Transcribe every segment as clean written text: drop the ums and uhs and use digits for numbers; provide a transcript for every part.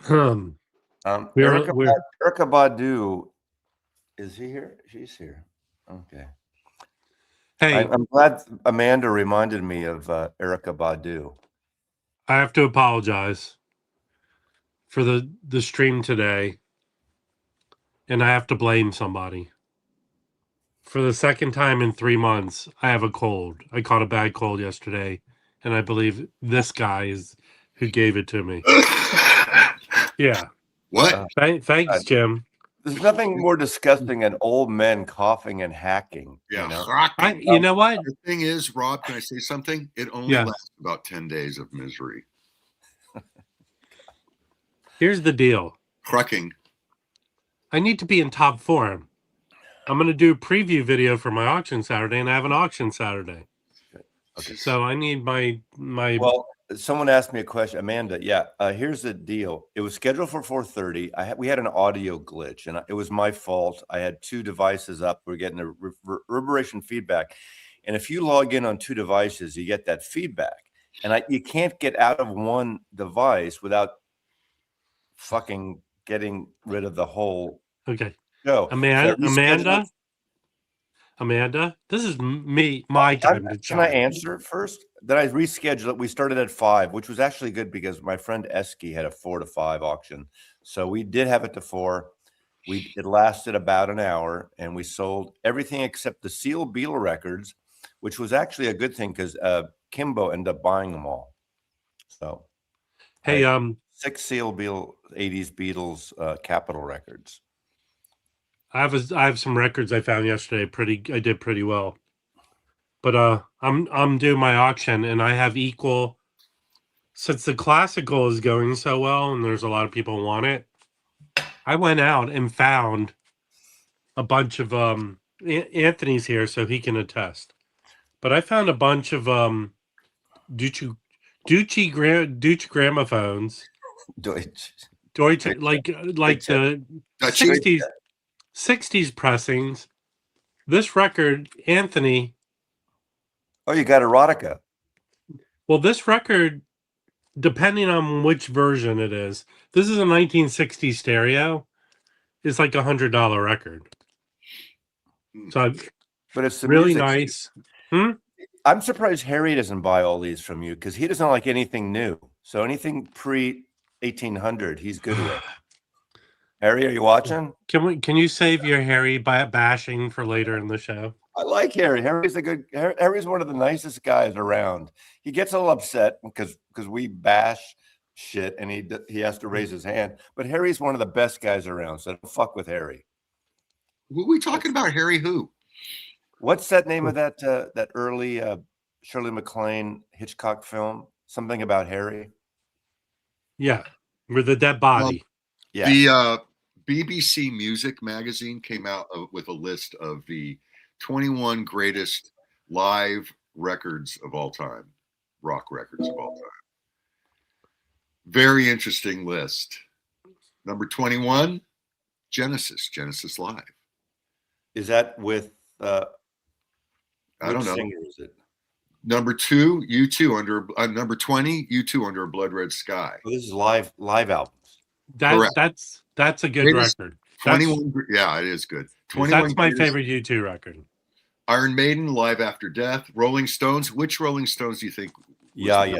Um, Erica we're Badu, is he here? She's here. Okay. hey, I'm glad Amanda reminded me of Erica Badu. I have to apologize for the stream today, and I have to blame somebody. For the second time in 3 months, I have a cold. I caught a bad cold yesterday, and I believe this guy is who gave it to me. Yeah. What? Thanks, Jim. There's nothing more disgusting than old men coughing and hacking. Yeah. You know what? The thing is, Rob, can I say something? It only lasts about 10 days of misery. Here's the deal. Crucking. I need to be in top form. I'm going to do a preview video for my auction Saturday, and I have an auction Saturday. Okay. So I need my. Well, someone asked me a question, Amanda. Yeah, here's the deal. It was scheduled for 4:30. We had an audio glitch, and it was my fault. I had two devices up. We're getting a reverberation feedback, and if you log in on two devices, you get that feedback. And you can't get out of one device without fucking getting rid of the whole. Okay. show. Amanda, this is my time to Can I answer it first? Then I rescheduled it. We started at 5, which was actually good because my friend Eski had a 4 to 5 auction. So we did have it to 4. It lasted about an hour, and we sold everything except the Seal Beetle records, which was actually a good thing because Kimbo ended up buying them all. So, hey, 6 Seal Beetle 80s Beatles Capitol records. I have some records I found yesterday. I did pretty well, but I'm doing my auction, and I have equal. Since the classical is going so well, and there's a lot of people who want it, I went out and found a bunch of Anthony's here, so he can attest. But I found a bunch of Ducci gramophones. Deutsche, like the 60s pressings. This record, Anthony. Oh, you got erotica. Well, this record, depending on which version it is, this is a 1960s stereo. It's like $100 record. So, but it's really nice. I'm surprised Harry doesn't buy all these from you because he doesn't like anything new. So anything pre 1800, he's good with. Harry, are you watching? Can you save your Harry bashing for later in the show? I like Harry. Harry's one of the nicest guys around. He gets a little upset because we bash shit and he has to raise his hand. But Harry's one of the best guys around. So don't fuck with Harry. Who are we talking about? Harry who? What's that name of that early Shirley MacLaine Hitchcock film? Something about Harry. Yeah, with the dead body. Yeah. The BBC Music magazine came out with a list of the 21 greatest live records of all time, rock records of all time. Very interesting list. Number 21, Genesis Live. Is that with I don't know. Singer is it? Number 2, U2 under number 20, U2 Under a Blood Red Sky. Oh, this is live albums. That's a good record. 21. Yeah, it is good. 21. That's my favorite U2 record. Iron Maiden, Live After Death. Rolling Stones. Which Rolling Stones do you think? Yeah. Say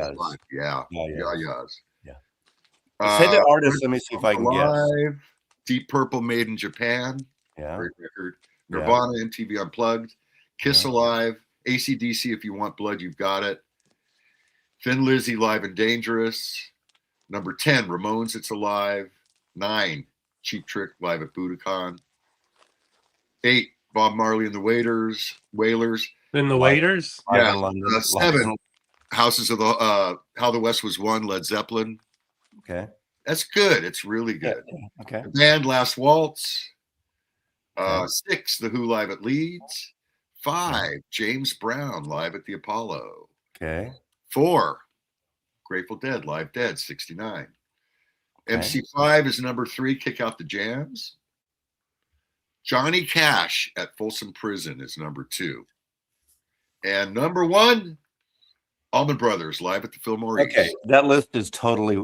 the artist. Let me see if I can guess. Deep Purple, Made in Japan. Yeah. Great record. Nirvana, MTV Unplugged. Kiss Alive. AC/DC, If You Want Blood, You've Got It. Thin Lizzy, Live and Dangerous. Number 10, Ramones, It's Alive. 9, Cheap Trick, Live at Budokan. 8, Bob Marley and the Wailers. In the Waiters? Yeah. 7, Houses of the How the West Was Won, Led Zeppelin. Okay. That's good. It's really good. Yeah. Okay. The Band, Last Waltz. 6, The Who Live at Leeds. 5, James Brown, Live at the Apollo. Okay. 4, Grateful Dead, Live Dead, 69. Okay. MC5 is number 3, Kick Out the Jams. Johnny Cash at Folsom Prison is number 2. And number 1, Allman Brothers, Live at the Fillmore East. Okay, that list is totally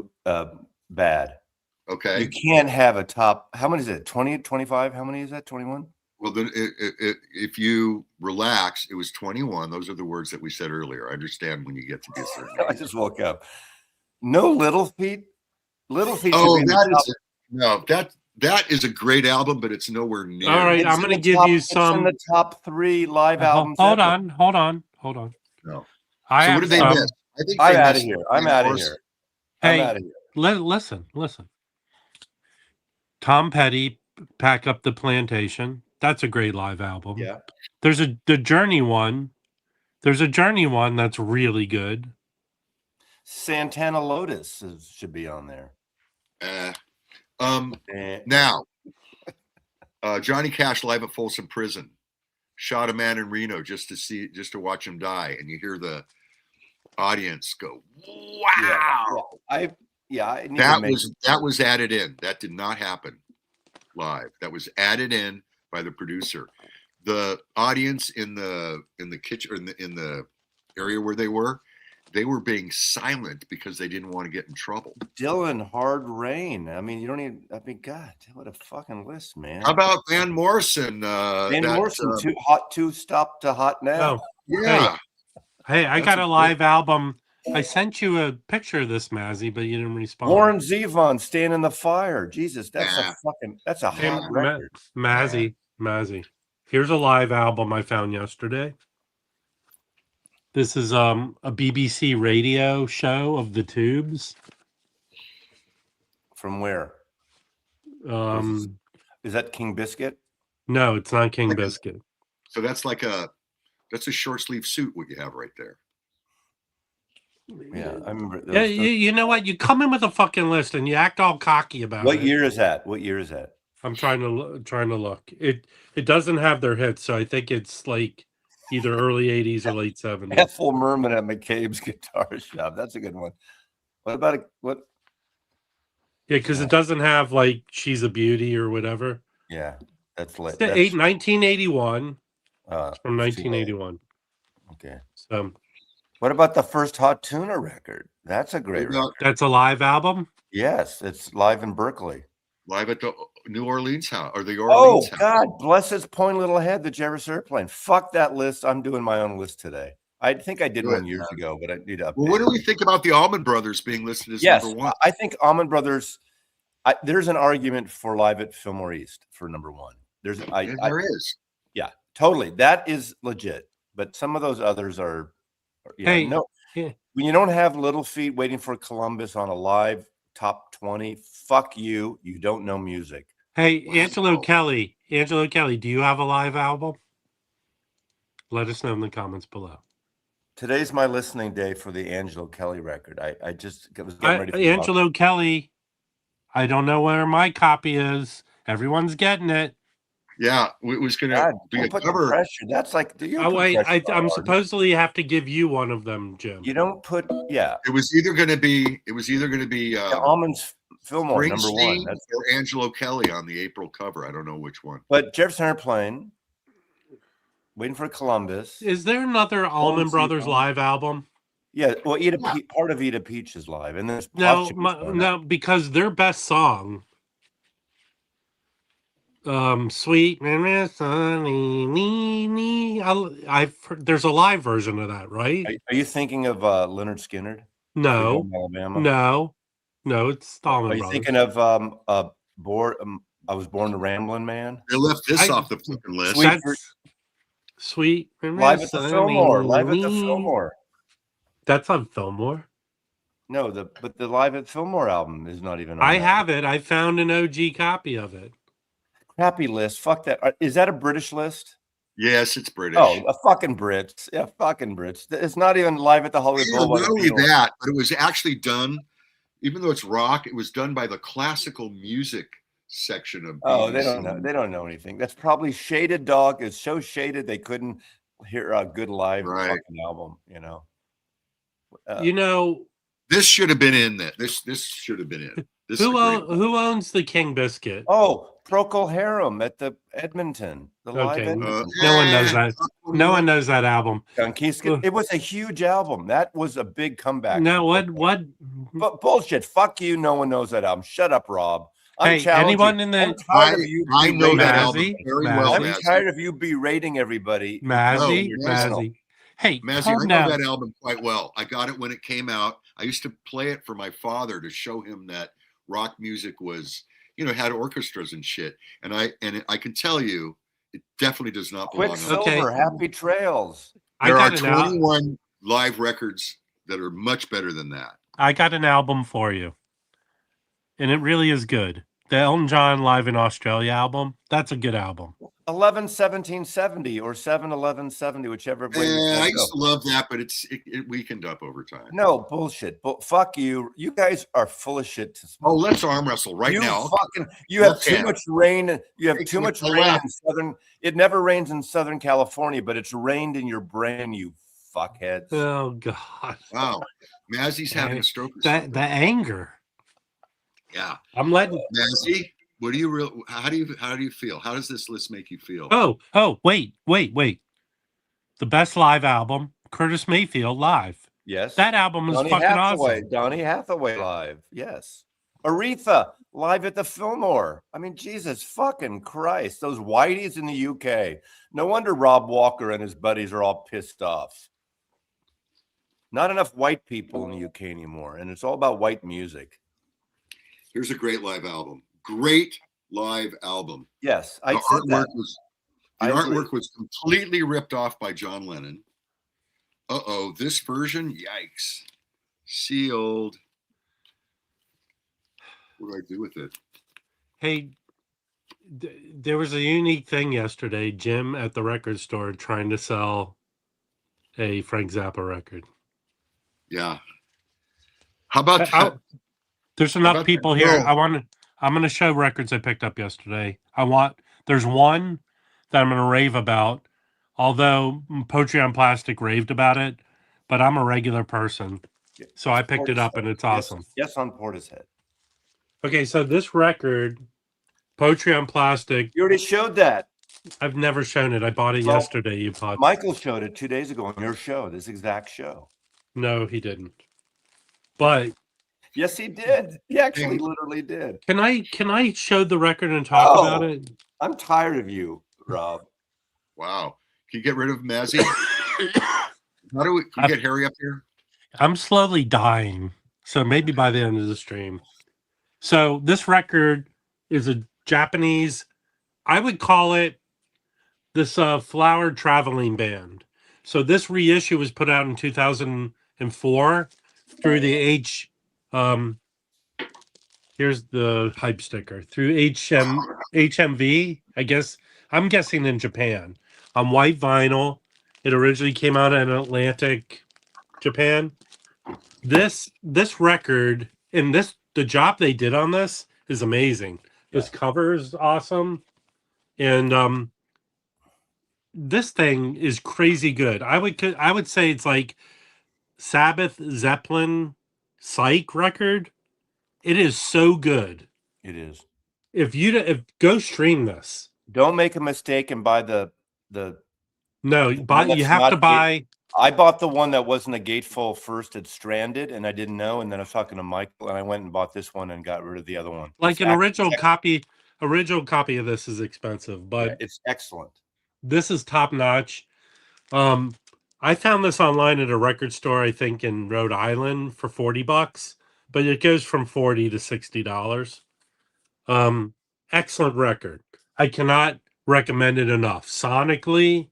bad. Okay. You can't have a top. How many is it? 20, 25? How many is that? 21? Well, then if you relax, it was 21. Those are the words that we said earlier. I understand when you get to be a certain I age. just woke up. No Little Feat. Little Feat. Oh, should be in the top. no, that is a great album, but it's nowhere near. All right, It's I'm in going to the give top- you It's in some. the top 3 live albums. Hold ever. on, hold on, hold on. No. I So what have did they some. miss? I think I'm they out of missed here. Van I'm out of Morrison. here. I'm Hey, out of here. listen. Tom Petty, Pack Up the Plantation. That's a great live album. Yeah. There's the Journey one. There's a Journey one that's really good. Santana Lotus should be on there. Now, Johnny Cash live at Folsom Prison shot a man in Reno just to watch him die, and you hear the audience go, "Wow!" That was added in. That did not happen live. That was added in by the producer. The audience in the kitchen or in the area where they were being silent because they didn't want to get in trouble. Dylan, Hard Rain. I mean, you don't even. I mean, God, what a fucking list, man. How about Van Morrison? Morrison, too Stop to Hot Now. Oh, Yeah. hey, I got a live album. I sent you a picture of this, Mazzy, but you didn't respond. Warren Zevon, Stand in the Fire. Jesus, that's a hot record. Mazzy. Here's a live album I found yesterday. This is a BBC radio show of the Tubes. From where? Is that King Biscuit? No, it's not King Biscuit. So that's a short sleeve suit. What you have right there. Yeah, I remember. Yeah, you know what? You come in with a fucking list and you act all cocky about it. What year is that? What year is that? I'm trying to look. It doesn't have their hits, so I think it's like either early 80s or late 70s. Ethel Merman at McCabe's Guitar Shop. That's a good one. What about what? Yeah, because it doesn't have like She's a Beauty or whatever. Yeah, that's late. 1981. It's from 1981. Okay. So, what about the first Hot Tuna record? That's a great record. That's a live album? Yes, it's live in Berkeley. Live at the New Orleans house or the Orleans house. God bless its pointy little head, the Jervis Airplane. Fuck that list. I'm doing my own list today. I think I did one years ago, but I need to update. Well, what do we think about the Allman Brothers being listed as number 1? I think Allman Brothers. There's an argument for Live at Fillmore East for number 1. There is. Yeah, totally. That is legit. But some of those others are. When you don't have Little Feat Waiting for Columbus on a live top 20, fuck you. You don't know music. Hey, Angelo Kelly, do you have a live album? Let us know in the comments below. Today's my listening day for the Angelo Kelly record. I just was getting ready for Angelo Kelly. I don't know where my copy is. Everyone's getting it. Yeah, it was going to be a cover. Pressure. That's like. I'm supposedly have to give you one of them, Jim. You don't put. Yeah. It was either going to be. Almonds Fillmore number 1. That's or Angelo Kelly on the April cover. I don't know which one. But Jefferson Airplane. Waiting for Columbus. Is there another Allman Brothers live album? Yeah, well, part of Eat a Peach is live, and there's no, because their best song, "Sweet Sunny," there's a live version of that, right? Are you thinking of Leonard Skinner? No, Alabama. No, it's Allman Are you Brothers. thinking of I Was Born to Ramblin' Man? They left this off the fucking list. Sweet Live at the Fillmore. Live at the Fillmore. That's on Fillmore. No, but the Live at Fillmore album is not even on I have it. I found an OG copy of it. Crappy list. Fuck that. Is that a British list? Yes, it's British. Oh, a fucking Brits. Yeah, fucking Brits. It's not even Live at the Hollywood Bowl. Not only that, but it was actually done, even though it's rock, it was done by the classical music section of BBC. They don't know. They don't know anything. That's probably Shaded Dog. Is so shaded they couldn't hear a good live fucking album. This should have been in that. This should have been in. Who owns the King Biscuit? Oh, Procol Harum at the Edmonton, the live Okay. Edmonton. No one knows that. No one knows that album. It was a huge album. That was a big comeback. No, what? But bullshit. Fuck you. No one knows that album. Shut up, Rob. Hey, anyone in the? I'm tired of you. I know that album Mazzy, very well. I'm Mazzy. tired of you berating everybody. Mazzy, No, Mazzy. Hey, Mazzy, calm I know down. that album quite well. I got it when it came out. I used to play it for my father to show him that rock music was, had orchestras and shit. And I can tell you, it definitely does not belong. Quicksilver, Happy Trails. There are 21 live records that are much better than that. I got an album for you, and it really is good. The Elton John Live in Australia album. That's a good album. 11-17-70 or 7-11-70, whichever way. I used to love that, but it weakened up over time. No bullshit. But fuck you. You guys are full of shit. Let's arm wrestle right now. You have too much rain. You have too much rain in southern. It never rains in Southern California, but it's rained in your brain, you fuckheads. Oh God. Wow. Mazzy's having a stroke. The anger. Yeah. I'm letting Mazzy. What do you how do you feel? How does this list make you feel? Oh, wait. The best live album, Curtis Mayfield live. Yes. That album is fucking awesome. Donny Hathaway live. Yes. Aretha live at the Fillmore. I mean, Jesus fucking Christ. Those whiteys in the UK. No wonder Rob Walker and his buddies are all pissed off. Not enough white people in the UK anymore. And it's all about white music. Here's a great live album. Great live album. Yes, The artwork was completely ripped off by John Lennon. This version, yikes. Sealed. What do I do with it? Hey, there was a unique thing yesterday. Jim at the record store trying to sell a Frank Zappa record. Yeah. How about that? There's enough people here. I'm going to show records I picked up yesterday. There's one that I'm going to rave about, although Poetry on Plastic raved about it, but I'm a regular person. So I picked it up and it's awesome. Yes, on Portishead. Okay, so this record, Poetry on Plastic. You already showed that. I've never shown it. I bought it yesterday. Michael showed it 2 days ago on your show, this exact show. No, he didn't. But yes, he did. He actually literally did. Can I show the record and talk about it? I'm tired of you, Rob. Wow. Can you get rid of Mazzy? Can we get Harry up here? I'm slowly dying. So maybe by the end of the stream. So this record is a Japanese, I would call it this flower traveling band. So this reissue was put out in 2004 through the here's the hype sticker, through HMV, I guess. I'm guessing in Japan, on white vinyl. It originally came out in Atlantic, Japan. This record and the job they did on this is amazing. This cover is awesome, and this thing is crazy good. I would say it's like Sabbath, Zeppelin, Psych record. It is so good. It is. If go stream this. Don't make a mistake and buy the No, you have to buy. I bought the one that wasn't a gatefold first. It's stranded, and I didn't know. And then I was talking to Michael, and I went and bought this one and got rid of the other one. Like an original copy. Original copy of this is expensive, but it's excellent. This is top notch. I found this online at a record store, I think in Rhode Island for $40, but it goes from $40 to $60. Excellent record. I cannot recommend it enough. Sonically,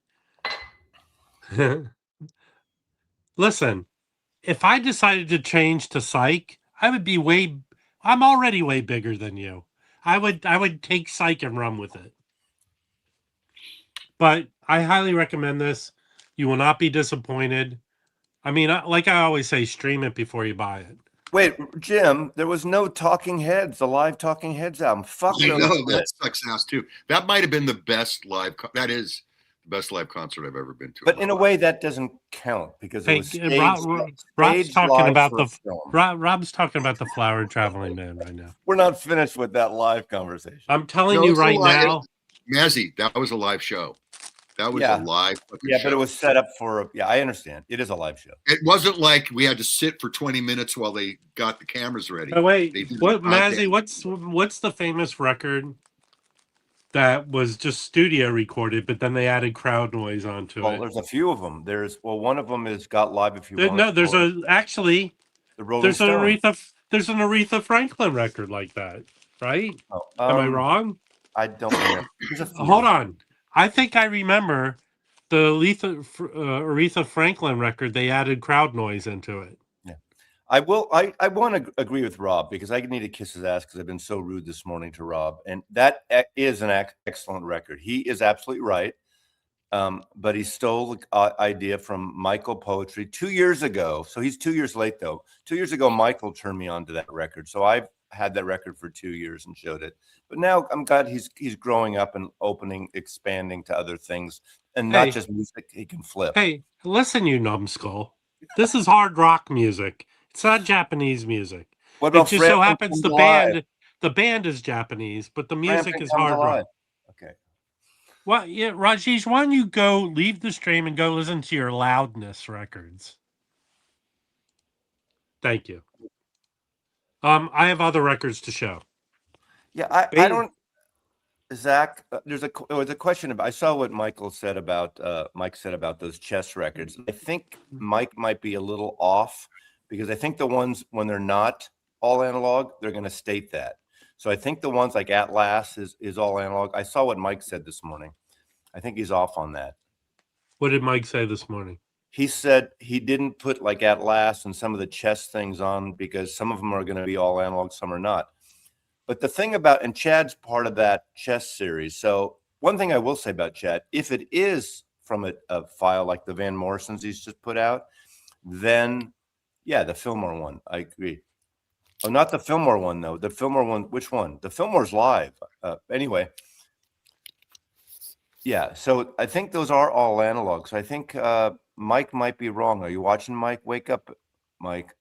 listen, if I decided to change to Psych, I would be I'm already way bigger than you. I would take Psych and run with it. But I highly recommend this. You will not be disappointed. I mean, like I always say, stream it before you buy it. Wait, Jim, there was no Talking Heads, the live Talking Heads album. Fuck I know, that sucks ass too. That might have been the best live. That is The best live concert I've ever been to. But in a way, that doesn't count because it Hey, was Rob's staged talking live about for the a film. Rob's talking about the Flower Traveling Man right now. We're not finished with that live conversation. I'm telling you right now, Mazzy, that was a live show. That was Yeah. a live fucking Yeah, show. but it was set up for yeah, I understand. It is a live show. It wasn't like we had to sit for 20 minutes while they got the cameras ready. oh wait, They did what a podcast. Mazzy? What's the famous record that was just studio recorded, but then they added crowd noise onto Well, it? there's a few of them. One of them is Got Live If You Want. No, there's the Rolling there's Stones. there's an Aretha Franklin record like that, right? Oh, Am I wrong? I don't remember. Hold on, I think I remember the Aretha Franklin record. They added crowd noise into it. Yeah, I will. I want to agree with Rob because I need to kiss his ass because I've been so rude this morning to Rob, and that is an excellent record. He is absolutely right. But he stole the idea from Michael Poetry 2 years ago. So he's 2 years late, though. 2 years ago, Michael turned me on to that record. So I've had that record for 2 years and showed it. But now I'm glad he's growing up and expanding to other things and not just music he can flip. Hey, listen, you numbskull. This is hard rock music. It's not Japanese music. What about it just so happens the band is Japanese, but the music is hard rock. Okay. Well, yeah, Rajesh, why don't you go leave the stream and go listen to your Loudness records? Thank you. I have other records to show. Yeah, I don't. Zach, there was a question about. I saw what Mike said about those chess records. I think Mike might be a little off because I think the ones when they're not all analog, they're going to state that. So I think the ones like At Last is all analog. I saw what Mike said this morning. I think he's off on that. What did Mike say this morning? He said he didn't put like At Last and some of the chess things on because some of them are going to be all analog, some are not. But the thing about, and Chad's part of that chess series. So one thing I will say about Chad, if it is from a file like the Van Morrison's he's just put out, then yeah, the Fillmore one, I agree. Oh, not the Fillmore one though. The Fillmore one, which one? The Fillmore's live. Anyway. Yeah, so I think those are all analog. So I think Mike might be wrong. Are you watching, Mike? Wake up, Mike.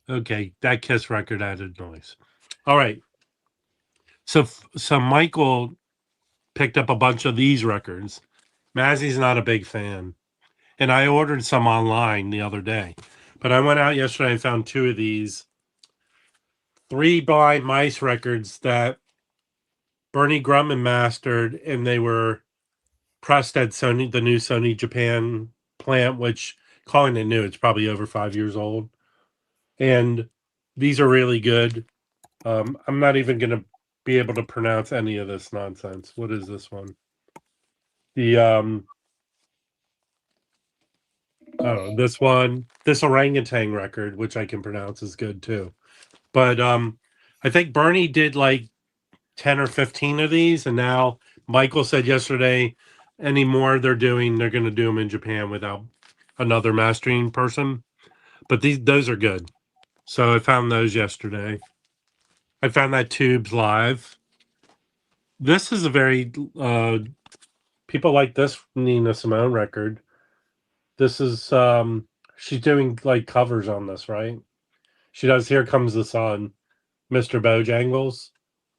Okay, that Kiss record added noise. All right. So Michael picked up a bunch of these records. Mazzy's not a big fan. And I ordered some online the other day. But I went out yesterday and found two of these 3 Blind Mice records that Bernie Grumman mastered, and they were pressed at the new Sony Japan plant, which, calling it new, it's probably over 5 years old. And these are really good. I'm not even going to be able to pronounce any of this nonsense. What is this one? This orangutan record, which I can pronounce, is good too. But I think Bernie did like 10 or 15 of these, and now Michael said yesterday any more they're going to do them in Japan without another mastering person. But those are good. So I found those yesterday. I found that Tubes live. This is a very people like this Nina Simone record. This is she's doing like covers on this, right? She does Here Comes the Sun, Mr. Bojangles.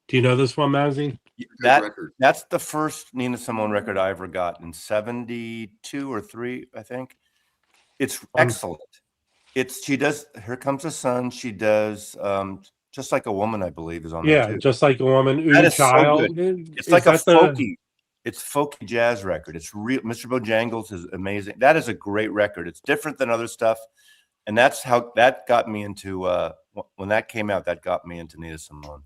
Do you know this one, Mazzy? That's the first Nina Simone record I ever got in 72 or 3, I think. It's excellent. She does Here Comes the Sun. She does Just Like a Woman, I believe, is on there too. Just Like a Woman. That is so good. It's like a folky. It's folky jazz record. It's real. Mr. Bojangles is amazing. That is a great record. It's different than other stuff, and that's how that got me into. When that came out, that got me into Nina Simone.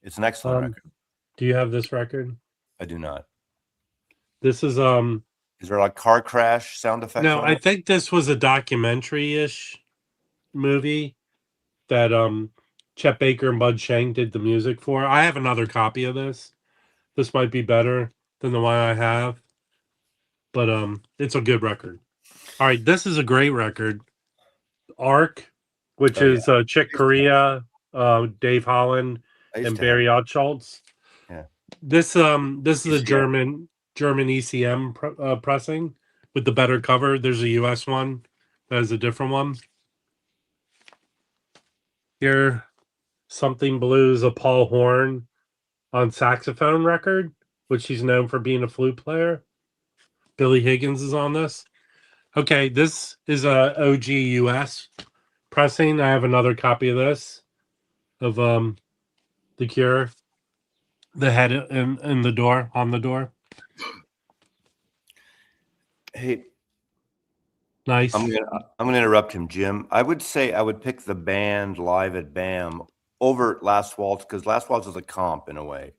It's an excellent record. Do you have this record? I do not. This is Is there like car crash sound effects? No, I think this was a documentary-ish movie that Chet Baker and Bud Shank did the music for. I have another copy of this. This might be better than the one I have, but it's a good record. All right, this is a great record. Arc, which is Chick Corea, Dave Holland, and Barry Oddschultz. Yeah. This is a ECM. German ECM pressing with the better cover. There's a US one that is a different one. Here, Something Blues, a Paul Horn on saxophone record, which he's known for being a flute player. Billy Higgins is on this. Okay, this is a OG US pressing. I have another copy of this of The Cure. The head in the door, on the door. Hey, Nice. I'm gonna interrupt him, Jim. I would say I would pick the band live at BAM over Last Waltz because Last Waltz is a comp in a way.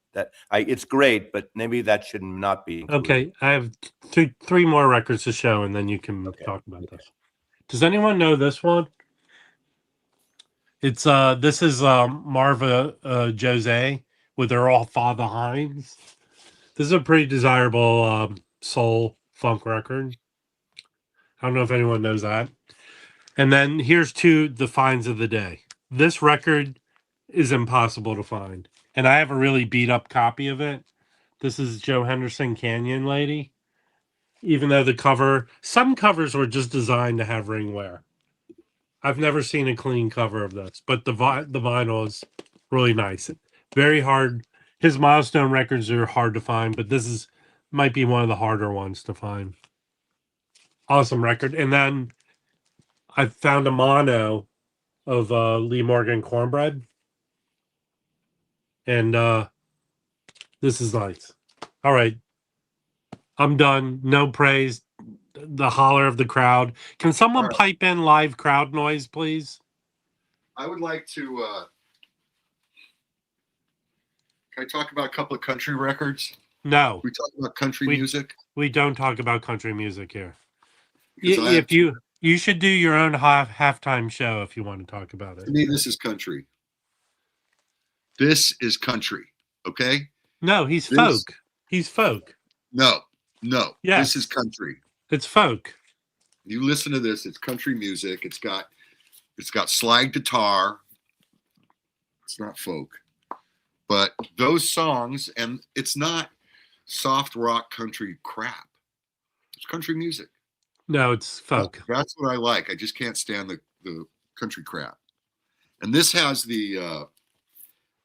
It's great, but maybe that should not be included. Okay, I have three more records to show, and then you can talk about this. Does anyone know this one? It's this is Marva Jose with her all Father Hines. This is a pretty desirable soul funk record. I don't know if anyone knows that. And then here's the finds of the day. This record is impossible to find, and I have a really beat up copy of it. This is Joe Henderson Canyon Lady. Even though some covers were just designed to have ring wear. I've never seen a clean cover of this, but the vinyl is really nice. Very hard. His milestone records are hard to find, but this might be one of the harder ones to find. Awesome record. And then I found a mono of Lee Morgan Cornbread. And this is nice. All right. I'm done. No praise. The holler of the crowd. Can someone pipe in live crowd noise, please? I would like to. Can I talk about a couple of country records? No. We talk about country music. We don't talk about country music here. Because If you should do your own halftime show if you want to talk about it. To me, this is country. This is country. Okay. No, he's folk. He's folk. No. Yes. This is country. It's folk. You listen to this. It's country music. It's got slide guitar. It's not folk, but those songs, and it's not soft rock country crap. It's country music. No, it's folk. That's what I like. I just can't stand the country crap. And this has the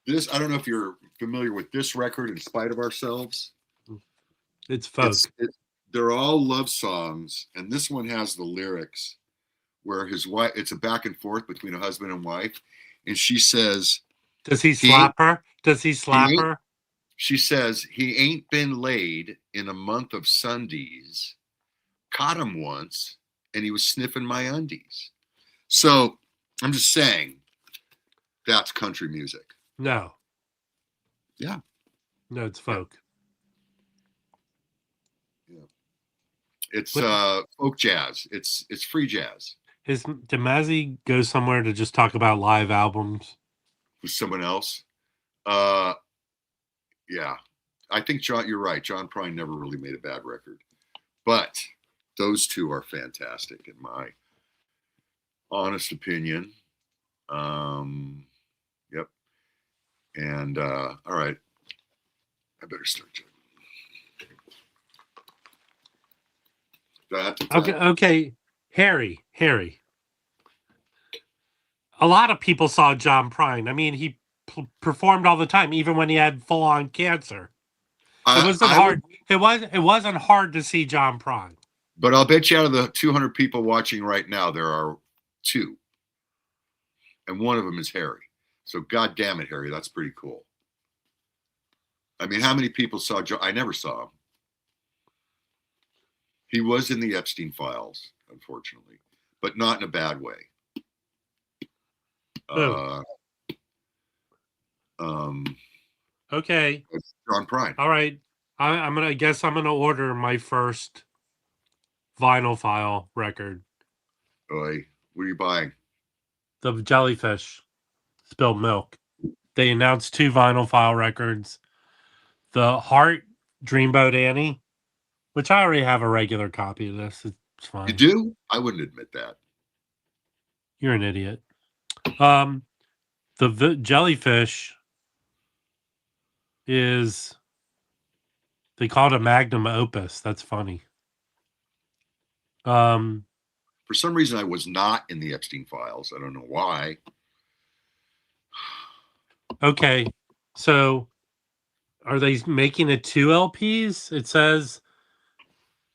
this. I don't know if you're familiar with this record, In Spite of Ourselves. It's folk. They're all love songs, and this one has the lyrics where his wife. It's a back and forth between a husband and wife, and she says, "Does he slap her? Does he slap her?" She says, "He ain't been laid in a month of Sundays. Caught him once, and he was sniffing my undies." So I'm just saying, that's country music. No. Yeah. No, it's folk. Yeah. It's folk jazz. It's free jazz. Did Mazzy go somewhere to just talk about live albums with someone else? Yeah, I think John. You're right. John probably never really made a bad record, but those two are fantastic in my honest opinion. Yep. And all right, I better start. Okay. Harry. A lot of people saw John Prine. I mean, he performed all the time, even when he had full-on cancer. It wasn't hard. It wasn't hard to see John Prine. But I'll bet you out of the 200 people watching right now, there are 2, and one of them is Harry. So, God damn it, Harry, that's pretty cool. I mean, how many people saw John? I never saw him. He was in the Epstein files, unfortunately, but not in a bad way. Okay. John Prine. All right. I guess I'm gonna order my first vinyl file record. Oy, what are you buying? The Jellyfish Spilled Milk. They announced 2 vinyl file records. The Heart Dreamboat Annie, which I already have a regular copy of this. It's fine. You do? I wouldn't admit that. You're an idiot. The Jellyfish is They call it a magnum opus. That's funny. For some reason, I was not in the Epstein files. I don't know why. Okay, so are they making it 2 LPs? It says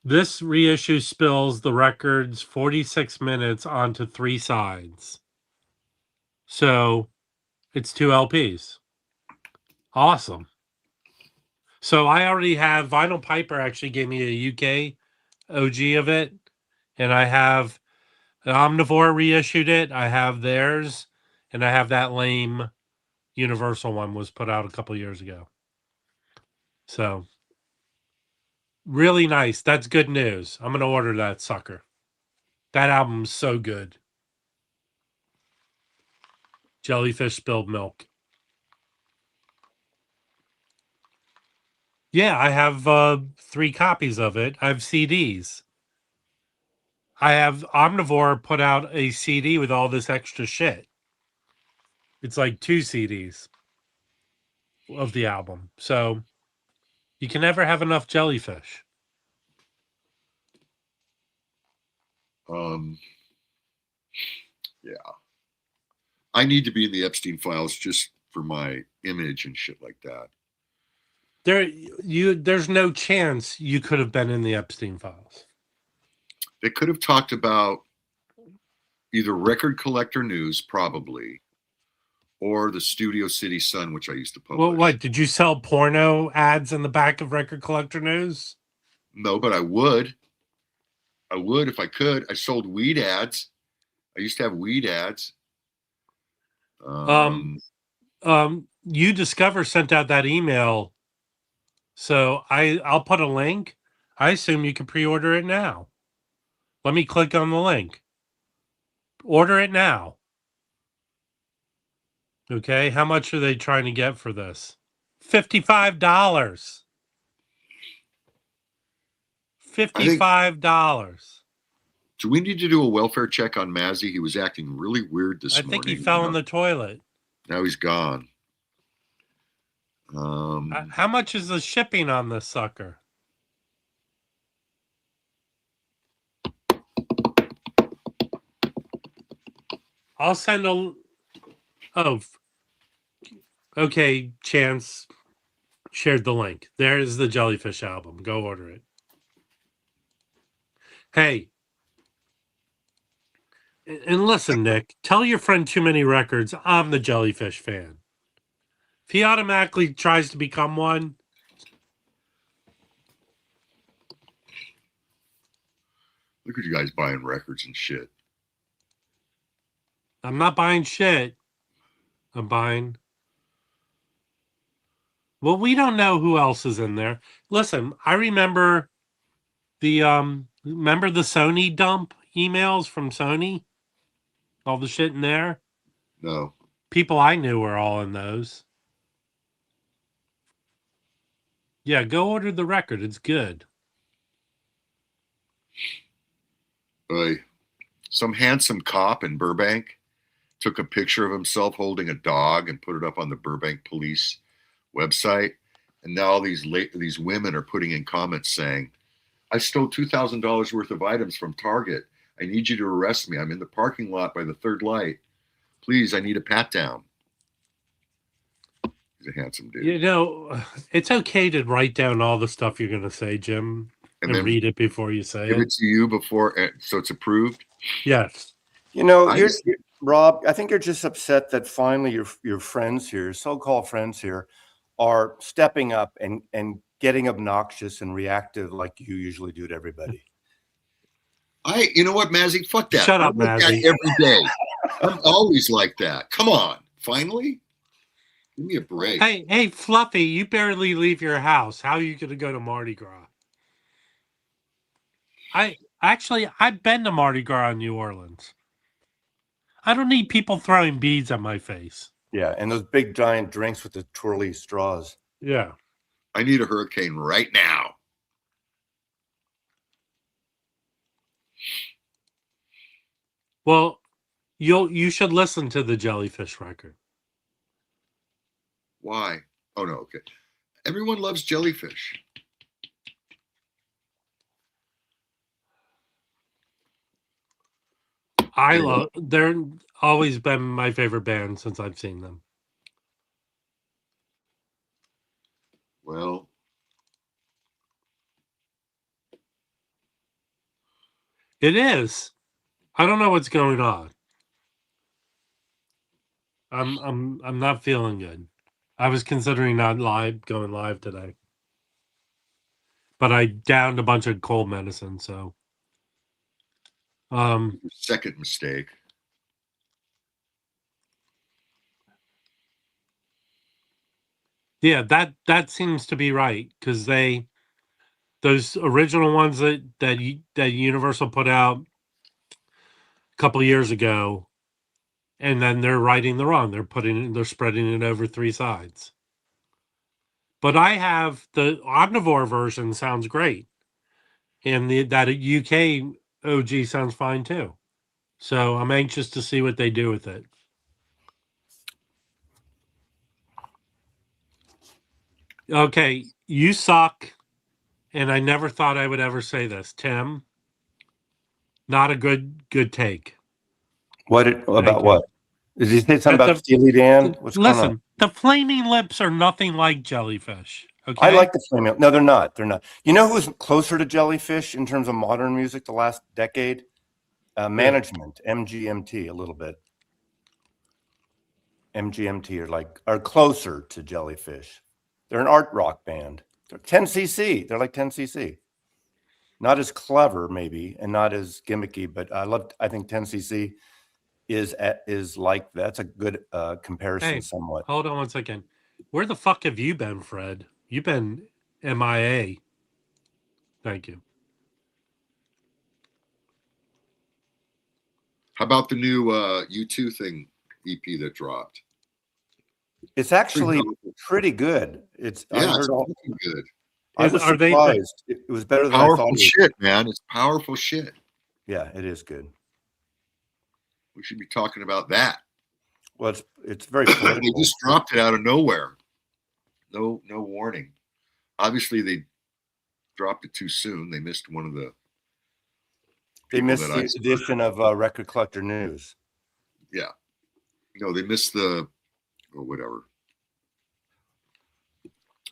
this reissue spills the record's 46 minutes onto 3 sides. So it's 2 LPs. Awesome. So I already have Vinyl Piper actually gave me a UK OG of it, and I have Omnivore reissued it. I have theirs, and I have that lame Universal one was put out a couple years ago. So really nice. That's good news. I'm gonna order that sucker. That album's so good. Jellyfish Spilled Milk. Yeah, I have 3 copies of it. I have CDs. I have Omnivore put out a CD with all this extra shit. It's like 2 CDs of the album. So you can never have enough Jellyfish. Yeah. I need to be in the Epstein files just for my image and shit like that. There's no chance you could have been in the Epstein files. They could have talked about either Record Collector News, probably, or the Studio City Sun, which I used to publish. Well, what, did you sell porno ads in the back of Record Collector News? No, but I would. I would if I could. I sold weed ads. I used to have weed ads. You Discover sent out that email, so I'll put a link. I assume you can pre-order it now. Let me click on the link. Order it now. Okay, how much are they trying to get for this? $55. $55. Do we need to do a welfare check on Mazzy? He was acting really weird this morning. I think he fell in the toilet. Now he's gone. How much is the shipping on this sucker? I'll send a... Oh. Okay, Chance shared the link. There's the Jellyfish album. Go order it. Hey. And listen, Nick, tell your friend Too Many Records I'm the Jellyfish fan. If he automatically tries to become one... Look at you guys buying records and shit. I'm not buying shit. I'm buying... Well, we don't know who else is in there. Listen, I remember the Sony dump emails from Sony? All the shit in there? No. People I knew were all in those. Yeah, go order the record. It's good. Some handsome cop in Burbank took a picture of himself holding a dog and put it up on the Burbank police website. And now all these women are putting in comments saying, I stole $2,000 worth of items from Target. I need you to arrest me. I'm in the parking lot by the third light. Please, I need a pat down. He's a handsome dude. You know, it's okay to write down all the stuff you're going to say, Jim, and then read it before you say it. Give it to you before, so it's approved? Yes. You know, Rob, I think you're just upset that finally your friends here, so-called friends here, are stepping up and getting obnoxious and reactive like you usually do to everybody. You know what, Mazzy? Fuck that. Shut up, I'm like Mazzy. that every day. I'm always like that. Come on. Finally? Give me a break. Hey, Fluffy, you barely leave your house. How are you going to go to Mardi Gras? I've been to Mardi Gras in New Orleans. I don't need people throwing beads at my face. Yeah, and those big giant drinks with the twirly straws. Yeah. I need a hurricane right now. Well, you should listen to the Jellyfish record. Why? Oh, no, okay. Everyone loves Jellyfish. I Anyway. love. They're always been my favorite band since I've seen them. Well, It is. I don't know what's going on. I'm not feeling good. I was considering not going live today, but I downed a bunch of cold medicine. So, second mistake. yeah, that seems to be right because those original ones that Universal put out a couple of years ago, and then they're righting the wrong. They're spreading it over 3 sides. But I have the omnivore version sounds great, and that UK OG sounds fine too. So I'm anxious to see what they do with it. Okay, you suck, and I never thought I would ever say this, Tim. Not a good take. About you. what? Did you say something That about Steely Dan? What's going on? Listen, the flaming lips are nothing like Jellyfish. Okay, I like the Flaming. No, they're not. They're not. You know who's closer to Jellyfish in terms of modern music the last decade? Management, MGMT, a little bit. MGMT are closer to Jellyfish. They're an art rock band. They're 10cc. They're like 10cc. Not as clever, maybe, and not as gimmicky, but I think 10cc is like that's a good comparison, Hey, somewhat. hold on one second. Where the fuck have you been, Fred? You've been MIA. Thank you. How about the new U2 thing EP that dropped? It's actually pretty good. I heard all good. I was surprised. It was better than I thought. Powerful shit, man. It's powerful shit. Yeah, it is good. We should be talking about that. Well, it's very political. They just dropped it out of nowhere. No warning. Obviously, they dropped it too soon. They missed one of the. They missed the edition of Record Collector News. Yeah. No, they missed the. Or whatever.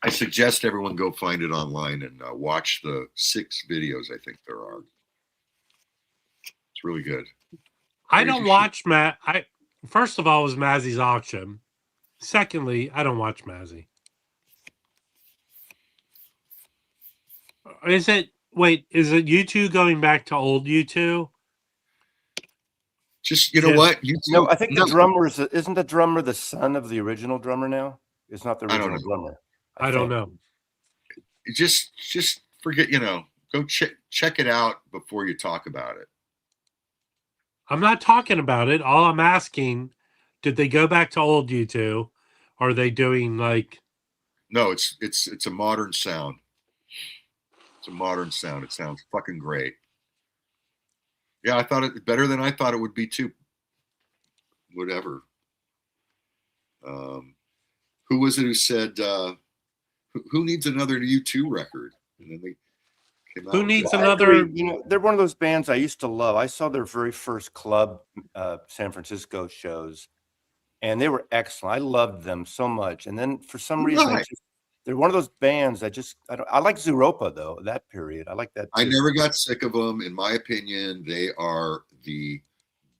I suggest everyone go find it online and watch the 6 videos I think there are. It's really good. I don't watch first of all, it was Mazzy's auction. Secondly, I don't watch Mazzy. Is it U2 going back to old U2? Just, you know what? No, I think the drummer isn't the drummer the son of the original drummer now? It's not the original drummer. I don't know. Just forget, go check it out before you talk about it. I'm not talking about it. All I'm asking, did they go back to old U2? Are they doing like? No, it's a modern sound. It's a modern sound. It sounds fucking great. Yeah, I thought it better than I thought it would be too. Whatever. Who was it who said, who needs another U2 record? And then they came out. Who needs another? They're one of those bands I used to love. I saw their very first club San Francisco shows, and they were excellent. I loved them so much. And then for some reason, they're one of those bands I like Zooropa, though, that period. I like that too. I never got sick of them. In my opinion, they are the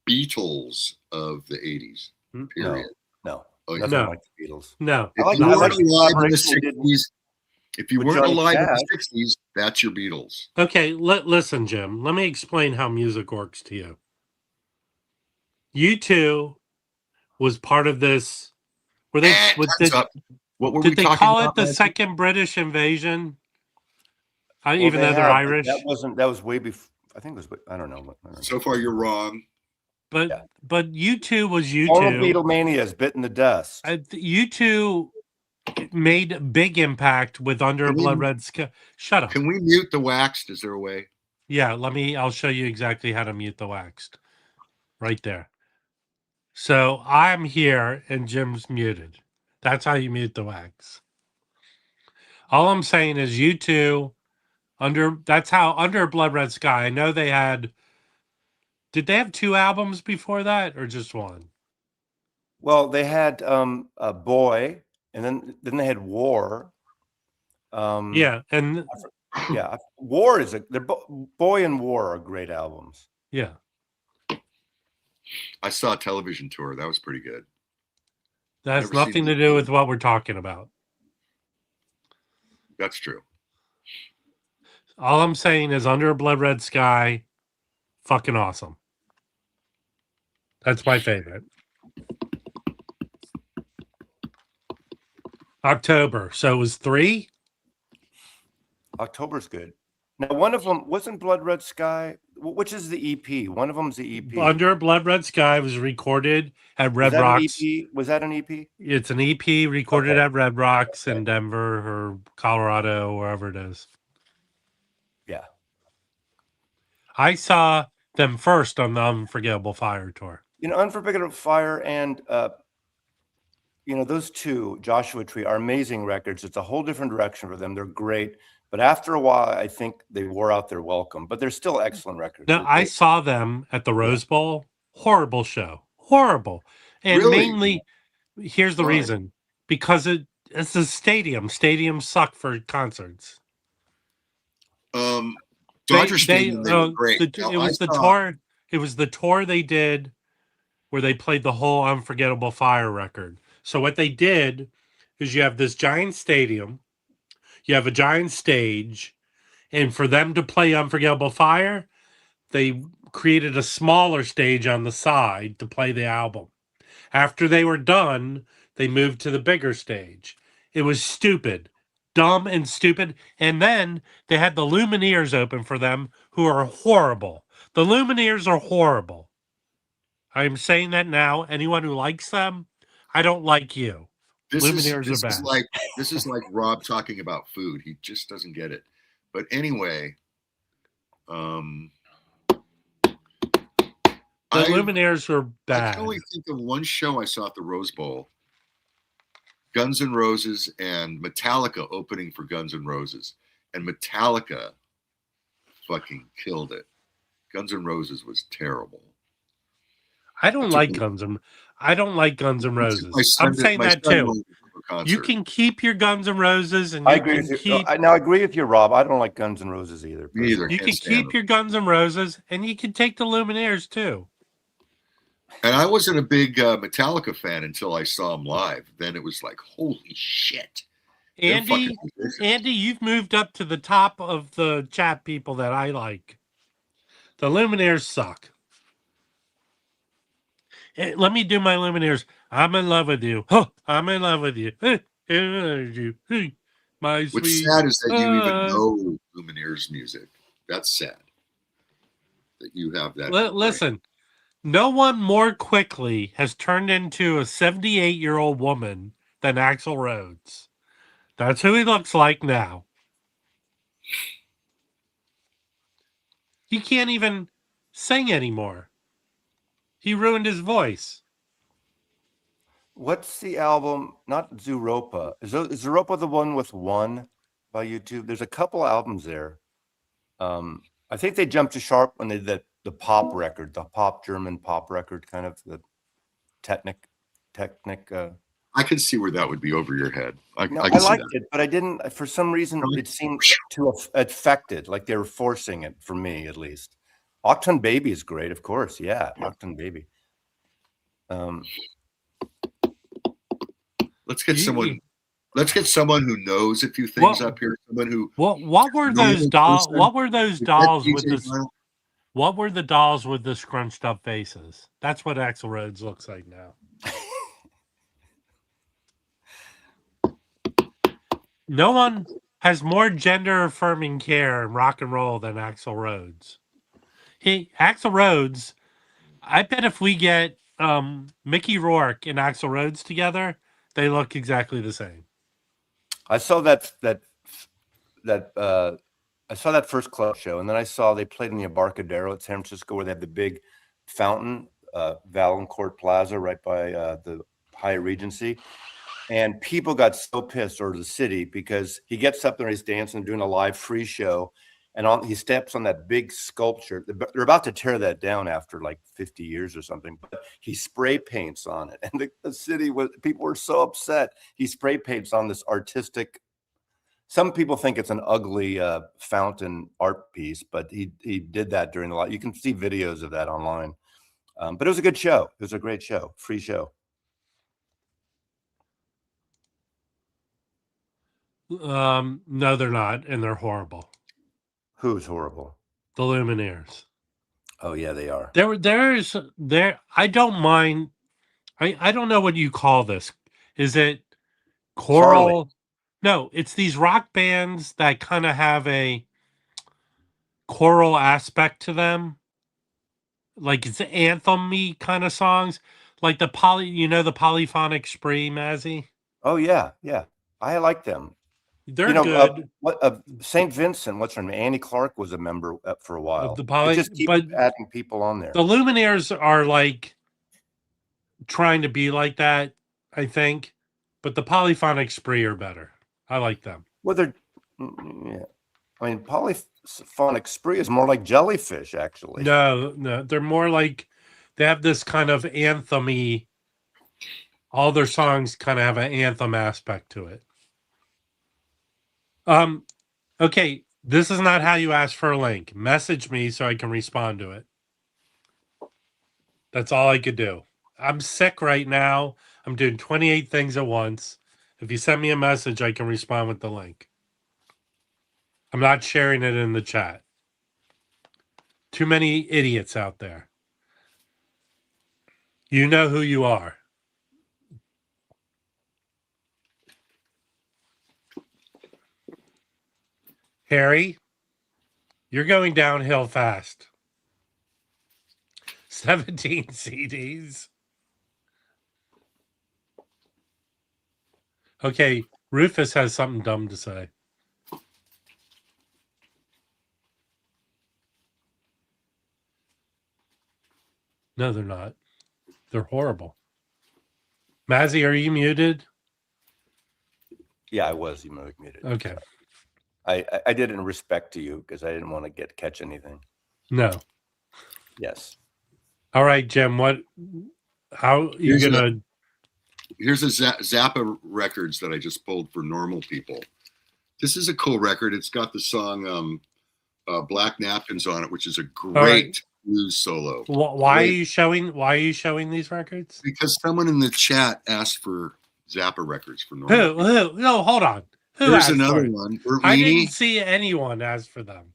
Beatles of the 80s, period. No. Nothing like the Beatles. No. If you weren't alive in the 60s, if you weren't alive in the 60s, that's your Beatles. Okay, listen, Jim. Let me explain how music works to you. U2 was part of this. What were we they talking call about, it? The second British invasion? Even though they're Irish. That was way before. I think it was. I don't know. So far, you're wrong. But U2 was U2. All Beatlemania is bitten the dust. U2 made a big impact with Under Blood Red Sky. Shut up. Can we mute the waxed? Is there a way? Yeah, I'll show you exactly how to mute the waxed. Right there. So I'm here and Jim's muted. That's how you mute the wax. All I'm saying is U2 that's how Under Blood Red Sky. I know they had Did they have 2 albums before that or just 1? Well, they had a Boy, and then they had War. Yeah, and Yeah, War is Boy and War are great albums. yeah. I saw a television tour. That was pretty good. That has Never seen nothing the- to do with what we're talking about. That's true. All I'm saying is Under a Blood Red Sky, fucking awesome. That's my favorite. October. So it was 3? October's good. Now, one of them wasn't Blood Red Sky. Which is the EP? One of them's the EP. Under a Blood Red Sky was recorded at Red Was that Rocks. an EP? Was that an EP? It's an EP recorded Okay. at Red Rocks in Denver or Colorado, wherever it is. Yeah. I saw them first on the Unforgettable Fire tour. Unforgettable Fire and those two, Joshua Tree, are amazing records. It's a whole different direction for them. They're great. But after a while, I think they wore out their welcome. But they're still excellent records. No, I saw them at the Rose Bowl. Horrible show. Horrible. And Really? mainly, here's the Why? reason. Because it's a stadium. Stadiums suck for concerts. Dodger Stadium, they were great. It was the tour they did where they played the whole Unforgettable Fire record. So what they did is you have this giant stadium, you have a giant stage, and for them to play Unforgettable Fire, they created a smaller stage on the side to play the album. After they were done, they moved to the bigger stage. It was stupid. Dumb and stupid. And then they had the Lumineers open for them, who are horrible. The Lumineers are horrible. I'm saying that now. Anyone who likes them, I don't like you. Lumineers are bad. This is like Rob talking about food. He just doesn't get it. But anyway, The Lumineers were bad. I can only think of one show I saw at the Rose Bowl. Guns N' Roses and Metallica opening for Guns N' Roses. And Metallica fucking killed it. Guns N' Roses was terrible. I don't like Guns N' Roses. I'm saying that too. You can keep your Guns N' Roses, and I agree with you. I agree with you, Rob. I don't like Guns N' Roses either. Me either. You can keep your Guns N' Roses, and you can take the Lumineers too. And I wasn't a big Metallica fan until I saw them live. Then it was like, holy shit. Andy, you've moved up to the top of the chat people that I like. The Lumineers suck. Let me do my Lumineers. I'm in love with you. Oh, I'm in love with you. My sweet. What's sad is that you even know Lumineers music. That's sad that you have that. Listen, no one more quickly has turned into a 78-year-old woman than Axl Rhodes. That's who he looks like now. He can't even sing anymore. He ruined his voice. What's the album? Not Zooropa. Is Zooropa the one with One by YouTube? There's a couple albums there. I think they jumped to sharp when they did the pop record, the German pop record, kind of the Technic. I can see where that would be over your head. I liked it, but I didn't. For some reason, it seemed too affected, like they were forcing it for me, at least. Octon Baby is great, of course. Yeah, Octon Baby. Let's get someone. Let's get someone who knows a few things up here. Someone who. What were those dolls? What were those dolls with this? What were the dolls with the scrunched up faces? That's what Axl Rhodes looks like now. No one has more gender affirming care in rock and roll than Axl Rhodes. Axl Rhodes, I bet if we get Mickey Rourke and Axl Rhodes together, they look exactly the same. I saw that first club show, and then I saw they played in the Embarcadero at San Francisco, where they have the big fountain, Valancourt Plaza, right by the Hyatt Regency. And people got so pissed, or the city, because he gets up there, he's dancing, doing a live free show, and he steps on that big sculpture. They're about to tear that down after like 50 years or something, but he spray paints on it. And people were so upset. He spray paints on this artistic. Some people think it's an ugly fountain art piece, but he did that during the live. You can see videos of that online. But it was a good show. It was a great show, free show. No, they're not, and they're horrible. Who's horrible? The Lumineers. Oh yeah, they are. I don't mind. I don't know what you call this. Is it choral? Harley. No, it's these rock bands that kind of have a choral aspect to them. Like it's anthem-y kind of songs. Like the polyphonic spree, Mazzy? Oh yeah, yeah. I like them. They're good. St. Vincent, what's her name? Annie Clark was a member for a while. Just keep adding people on there. The Lumineers are like trying to be like that, I think. But the polyphonic spree are better. I like them. Well, yeah. I mean, polyphonic spree is more like Jellyfish, actually. No, they're more like they have this kind of anthem-y. All their songs kind of have an anthem aspect to it. Okay, this is not how you ask for a link. Message me so I can respond to it. That's all I could do. I'm sick right now. I'm doing 28 things at once. If you send me a message, I can respond with the link. I'm not sharing it in the chat. Too many idiots out there. You know who you are. Harry, you're going downhill fast. 17 CDs. Okay, Rufus has something dumb to say. No, they're not. They're horrible. Mazzy, are you muted? Yeah, I was muted. Okay. I did it in respect to you because I didn't want to catch anything. No. Yes. All right, Jim. How you gonna? Here's a Zappa records that I just pulled for normal people. This is a cool record. It's got the song "Black Napkins" on it, which is a great blues solo. Why are you showing these records? Because someone in the chat asked for Zappa records for normal. Who? No, hold on. Here's another one. I didn't see anyone ask for them.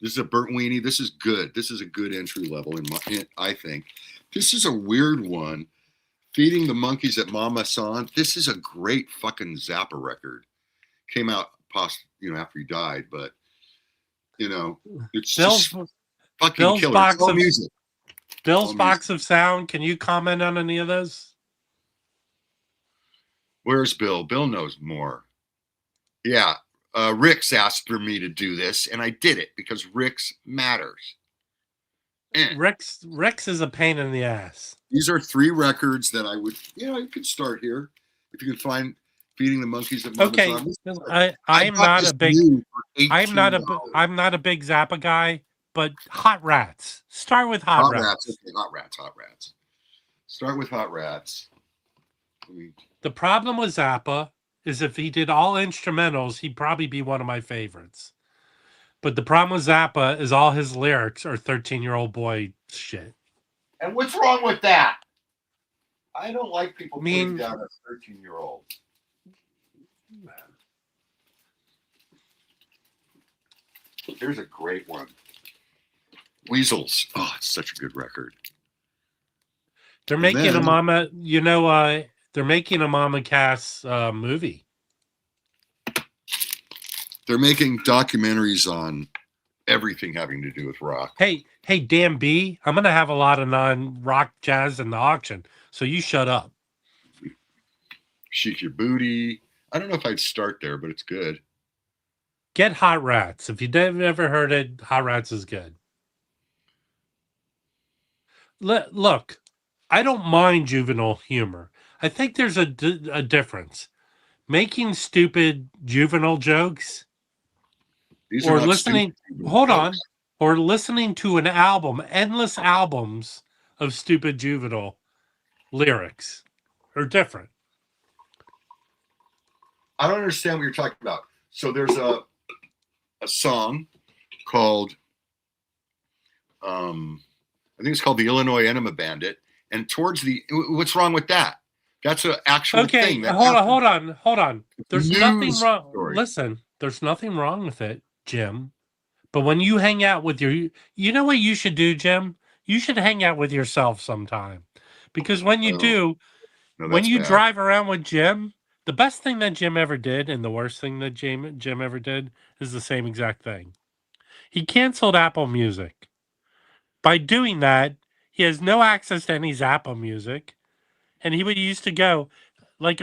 This is a Burt Weenie. This is good. This is a good entry level I think. This is a weird one. Feeding the Monkeys at Mama San. This is a great fucking Zappa record. Came out after he died, but it's just fucking killer. It's all music. Bill's Box of Sound. Can you comment on any of those? Where's Bill? Bill knows more. Yeah. Rick's asked for me to do this, and I did it because Rick's matters. Rex is a pain in the ass. These are 3 records that I would, you could start here if you could find Feeding the Monkeys at Mama's. Okay, I'm not a big Zappa guy, but Hot Rats. Start with Hot Rats. Okay, Hot Rats. Start with Hot Rats. The problem with Zappa is if he did all instrumentals, he'd probably be one of my favorites. But the problem with Zappa is all his lyrics are 13-year-old boy shit. And what's wrong with that? I don't like people putting down a 13-year-old. Here's a great one. Weasels. Oh, it's such a good record. They're making a Mama, they're making a Mama Cass movie. They're making documentaries on everything having to do with rock. Hey, Dan B, I'm going to have a lot of non-rock jazz in the auction, so you shut up. Shake Your Booty. I don't know if I'd start there, but it's good. Get Hot Rats. If you've never heard it, Hot Rats is good. Look, I don't mind juvenile humor. I think there's a difference. Making stupid juvenile jokes These are or not listening. stupid Hold jokes. on, or listening to an album, endless albums of stupid juvenile lyrics, are different. I don't understand what you're talking about. So there's a song called I think it's called the Illinois Enema Bandit. And towards the what's wrong with that? That's an actual Okay, thing. That hold on. There's nothing News wrong. story. Listen, there's nothing wrong with it, Jim. But when you hang out with you know what you should do, Jim? You should hang out with yourself sometime. Because when you do, No, when that's you bad. drive around with Jim, the best thing that Jim ever did and the worst thing that Jim ever did is the same exact thing. He canceled Apple Music. By doing that, he has no access to any Zappa music. And he would used to go, like,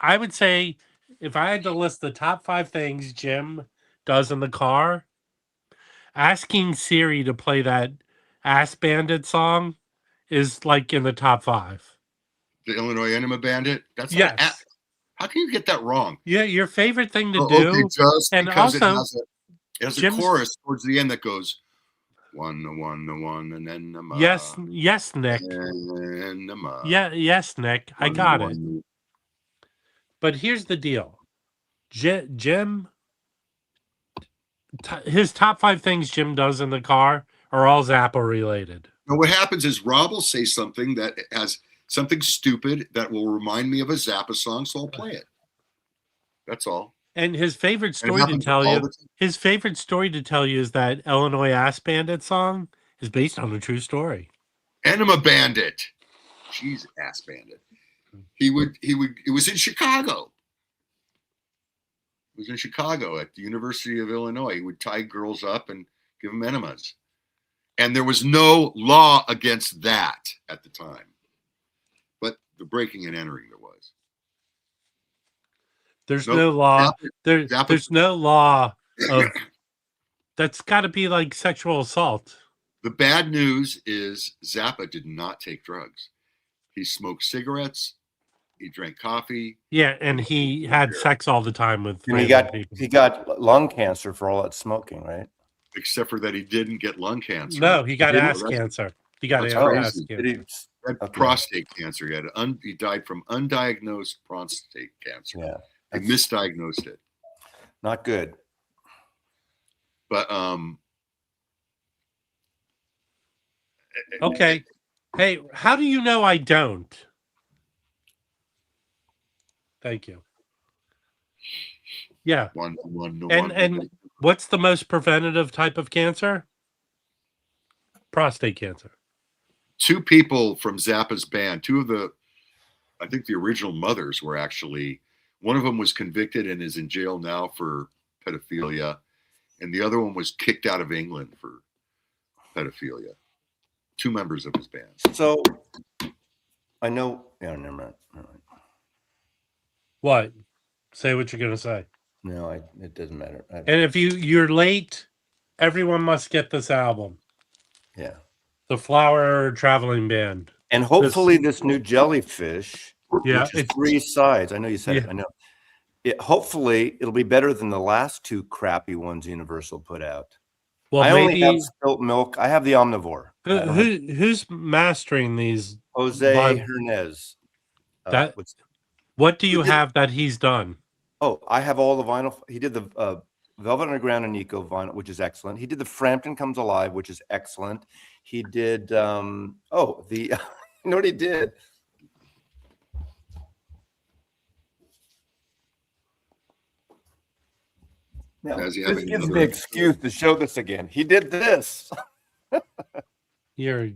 I would say, if I had to list the top 5 things Jim does in the car, asking Siri to play that Ass Bandit song is like in the top 5. The Illinois Enema Bandit. That's not Yes. how can you get that wrong? Yeah, your favorite thing to Okay, do. just And because also, it has a Jim's- chorus towards the end that goes one, and then yes, Nick. enema. Yes, Nick. I got it. But here's the deal. Jim, his top 5 things Jim does in the car are all Zappa related. Now, what happens is Rob will say something that has something stupid that will remind me of a Zappa song, so I'll play it. That's all. And his favorite And it story to happens tell all you, the time. his favorite story to tell you is that Illinois Ass Bandit song is based on a true story. Enema Bandit. Jeez, ass bandit. It was in Chicago. It was in Chicago at the University of Illinois. He would tie girls up and give them enemas. And there was no law against that at the time. But the breaking and entering there was. There's Nope. no law. Zappa- There's no law of that's got to be like sexual assault. The bad news is Zappa did not take drugs. He smoked cigarettes. He drank coffee. Yeah, and he had sex all the time with And random people. he got lung cancer for all that smoking, right? Except for that he didn't get lung cancer. No, he got didn't. ass cancer. He got that's ass crazy. cancer. Did he? He had Okay. prostate cancer. He died from undiagnosed prostate cancer. Yeah, They misdiagnosed it. not good. But Okay. Hey, how do you know I don't? Thank you. Yeah. one. And what's the most preventative type of cancer? Prostate cancer. 2 people from Zappa's band, 2 of the, I think the original mothers were actually, one of them was convicted and is in jail now for pedophilia. And the other one was kicked out of England for pedophilia. 2 members of his band. So I know. Yeah, never mind. What? Say what you're gonna say. No, it doesn't matter. And if you're late, everyone must get this album. Yeah. The Flower Traveling Band. And hopefully this new Jellyfish, Yeah, which is 3 sides. I know you said it. I know. Hopefully it'll be better than the last 2 crappy ones Universal put out. Well, I only maybe have Spilt Milk. I have the Omnivore. who's mastering these? Jose Vibe- Hernandez. What do you have that he's done? Oh, I have all the vinyl. He did the Velvet Underground and Nico vinyl, which is excellent. He did the Frampton Comes Alive, which is excellent. He did you know what he did? Now, Does he this have any gives other- me an excuse to show this again. He did this. You're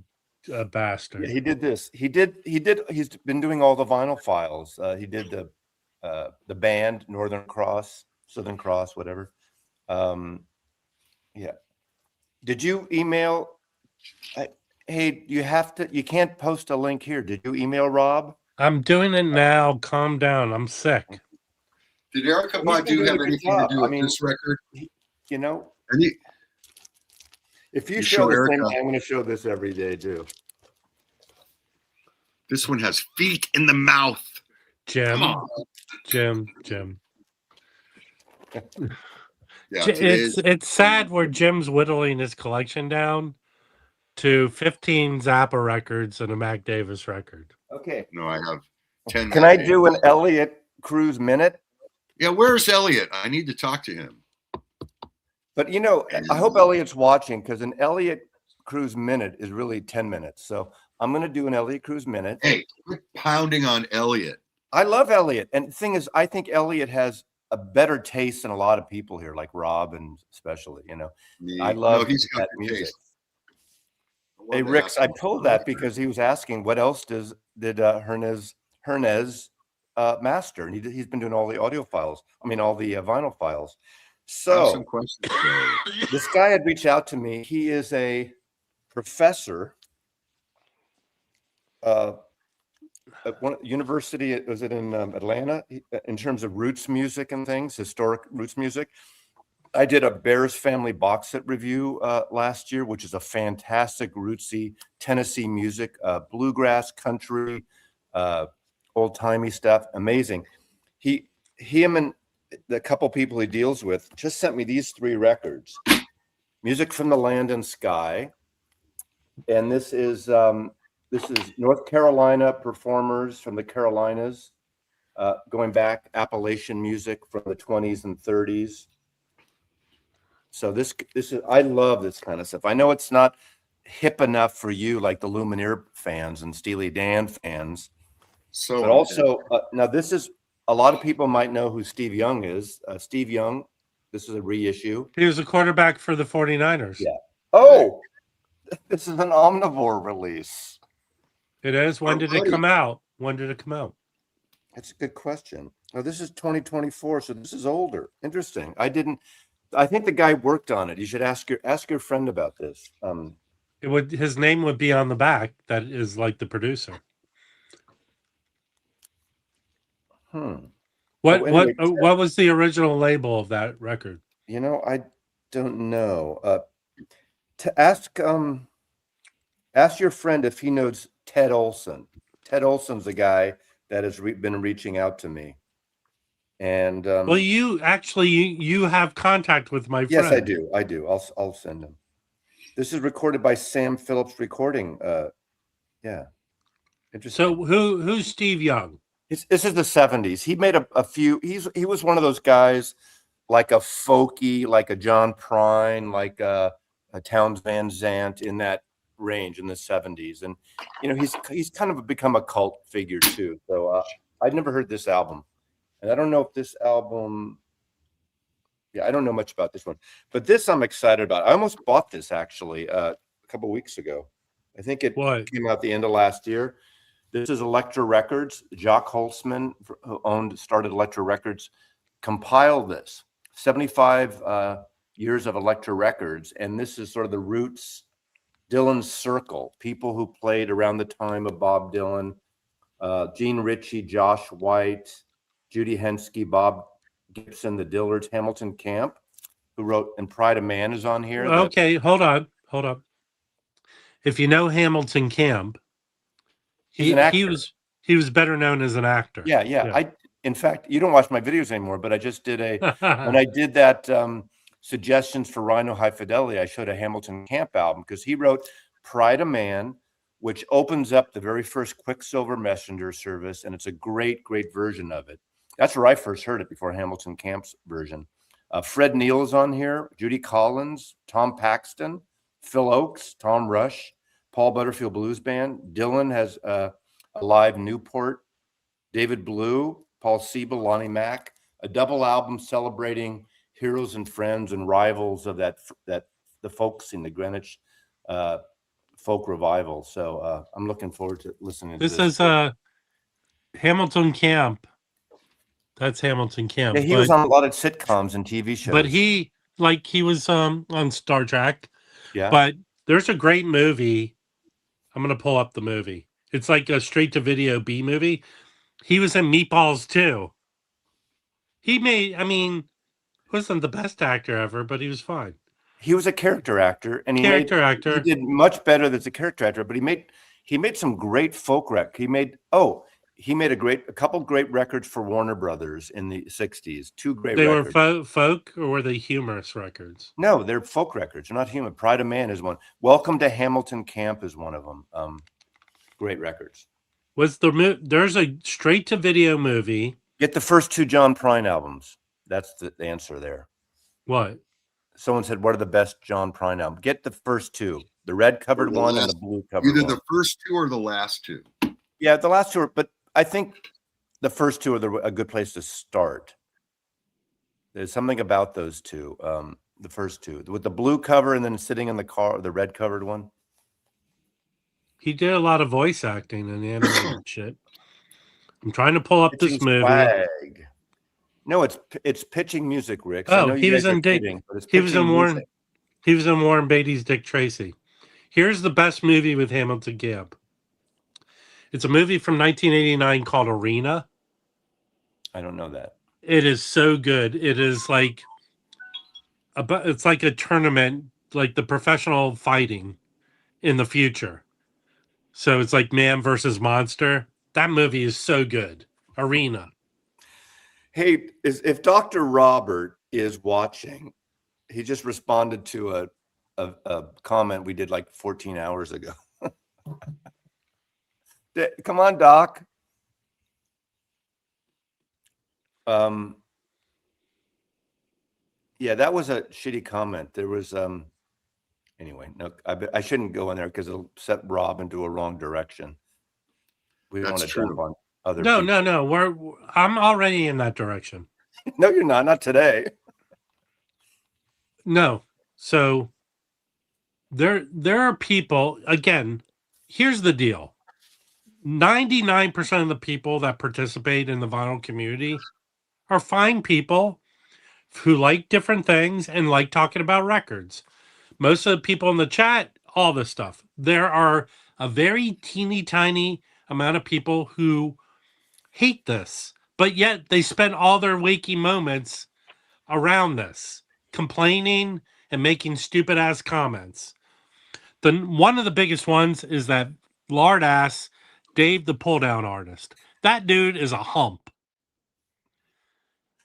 a bastard. Yeah, he did this. He's been doing all the vinyl files. He did the band Northern Cross, Southern Cross, whatever. Yeah. Did you email? Hey, you can't post a link here. Did you email Rob? I'm doing it now. Calm down. I'm sick. Did Erica He's been Badu doing have a good anything to job. do I with mean, this record? You know, if you You show show this thing, Erica. I'm going to show this every day too. This one has feet in the mouth. Jim. Come on. Jim. Yeah, It's sad where Jim's whittling his collection down to 15 Zappa records and a Mac Davis record. Okay. No, I have 10. Can I do an Elliot Cruz minute? Yeah, where's Elliot? I need to talk to him. But I hope Elliot's watching, because an Elliot Cruz minute is really 10 minutes. So I'm going to do an Elliot Cruz minute. Hey, quit pounding on Elliot. I love Elliot. And the thing is, I think Elliot has a better taste than a lot of people here, like Rob, and especially, I love he's got that good music. taste. Hey, Ricks, I pulled that because he was asking what else did Hernez master, and he's been doing all the audio files. I mean, all the vinyl files. I have So some questions. this guy had reached out to me. He is a professor at one university. Was it in Atlanta? In terms of roots music and things, historic roots music. I did a Bears Family box set review last year, which is a fantastic rootsy Tennessee music, bluegrass, country, old timey stuff. Amazing. Him and the couple people he deals with just sent me these 3 records: Music from the Land and Sky, and this is North Carolina performers from the Carolinas, going back, Appalachian music from the 20s and 30s. So this is, I love this kind of stuff. I know it's not hip enough for you, like the Lumineer fans and Steely Dan fans. So, but also now this is, a lot of people might know who Steve Young is. Steve Young, this is a reissue. He was a quarterback for the 49ers. Yeah. Oh, this is an Omnivore release. It is. When did it come out? When did it come out? That's a good question. Oh, this is 2024, so this is older. Interesting. I think the guy worked on it. You should ask your friend about this. His name would be on the back. That is like the producer. What was the original label of that record? I don't know. To ask your friend if he knows Ted Olson. Ted Olson's a guy that has been reaching out to me. And well, you have contact with my friend. Yes, I do. I'll send him. This is recorded by Sam Phillips Recording. Yeah, interesting. So who's Steve Young? This is the 70s. He made a few. He was one of those guys, like a Folky, like a John Prine, like a Townes Van Zandt, in that range in the 70s. And he's kind of become a cult figure too. So I'd never heard this album. And I don't know if this album, I don't know much about this one, but this I'm excited about. I almost bought this actually a couple of weeks ago. I think it came out the end of last year. This is Elektra Records. Jock Holtzman, who started Elektra Records, compiled this. 75 years of Elektra Records. And this is sort of the roots, Dylan's circle, people who played around the time of Bob Dylan, Gene Ritchie, Josh White, Judy Henske, Bob Gibson, the Dillards, Hamilton Camp, who wrote, and Pride of Man is on here. Okay, hold on. If you know Hamilton Camp, he was better known as an actor. Yeah. In fact, you don't watch my videos anymore, but I just did when I did that suggestions for Rhino High Fidelity, I showed a Hamilton Camp album because he wrote Pride of Man, which opens up the very first Quicksilver Messenger service, and it's a great, great version of it. That's where I first heard it, before Hamilton Camp's version. Fred Neil is on here, Judy Collins, Tom Paxton, Phil Oakes, Tom Rush, Paul Butterfield Blues Band. Dylan has a live Newport, David Blue, Paul Siebel, Lonnie Mack, a double album celebrating heroes and friends and rivals of the folk scene, the Greenwich folk revival. So I'm looking forward to listening to this. This is Hamilton Camp. That's Hamilton Camp. Yeah, he was on a lot of sitcoms and TV shows. But he was on Star Trek. Yeah. But there's a great movie. I'm going to pull up the movie. It's like a straight-to-video B movie. He was in Meatballs too. Wasn't the best actor ever, but he was fine. He was a character actor, and he did much better as a character actor. But he made some great folk rec. he made a couple great records for Warner Brothers in the 60s. Two great They records. were folk, or were they humorous records? No, they're folk records. They're not human. Pride of Man is one. Welcome to Hamilton Camp is one of them. Great records. There's a straight to video movie. Get the first two John Prine albums. That's the answer there. What? Someone said, what are the best John Prine albums? Get the first two, the red covered one and the blue covered one. Either the first two or the last two. Yeah, the last two are, but I think the first two are a good place to start. There's something about those two, the first two, with the blue cover and then sitting in the car, the red covered one. He did a lot of voice acting and animated shit. I'm trying to pull up this movie. Swag. No, it's pitching music, Rick. So he was in Warren Beatty's Dick Tracy. Here's the best movie with Hamilton Camp. It's a movie from 1989 called Arena. I don't know that. It is so good. It is like it's like a tournament, like the professional fighting in the future. So it's like man versus monster. That movie is so good. Arena. Hey, if Dr. Robert is watching, he just responded to a comment we did like 14 hours ago. Come on, Doc. Yeah, that was a shitty comment. There was anyway, no, I shouldn't go in there because it'll set Rob into a wrong direction. We don't want to jump on other people. No. I'm already in that direction. No, you're not. Not today. No. So there are people, again, here's the deal. 99% of the people that participate in the vinyl community are fine people who like different things and like talking about records. Most of the people in the chat, all this stuff. There are a very teeny tiny amount of people who hate this, but yet they spend all their waking moments around this, complaining and making stupid ass comments. One of the biggest ones is that lard ass Dave the pull down artist. That dude is a hump.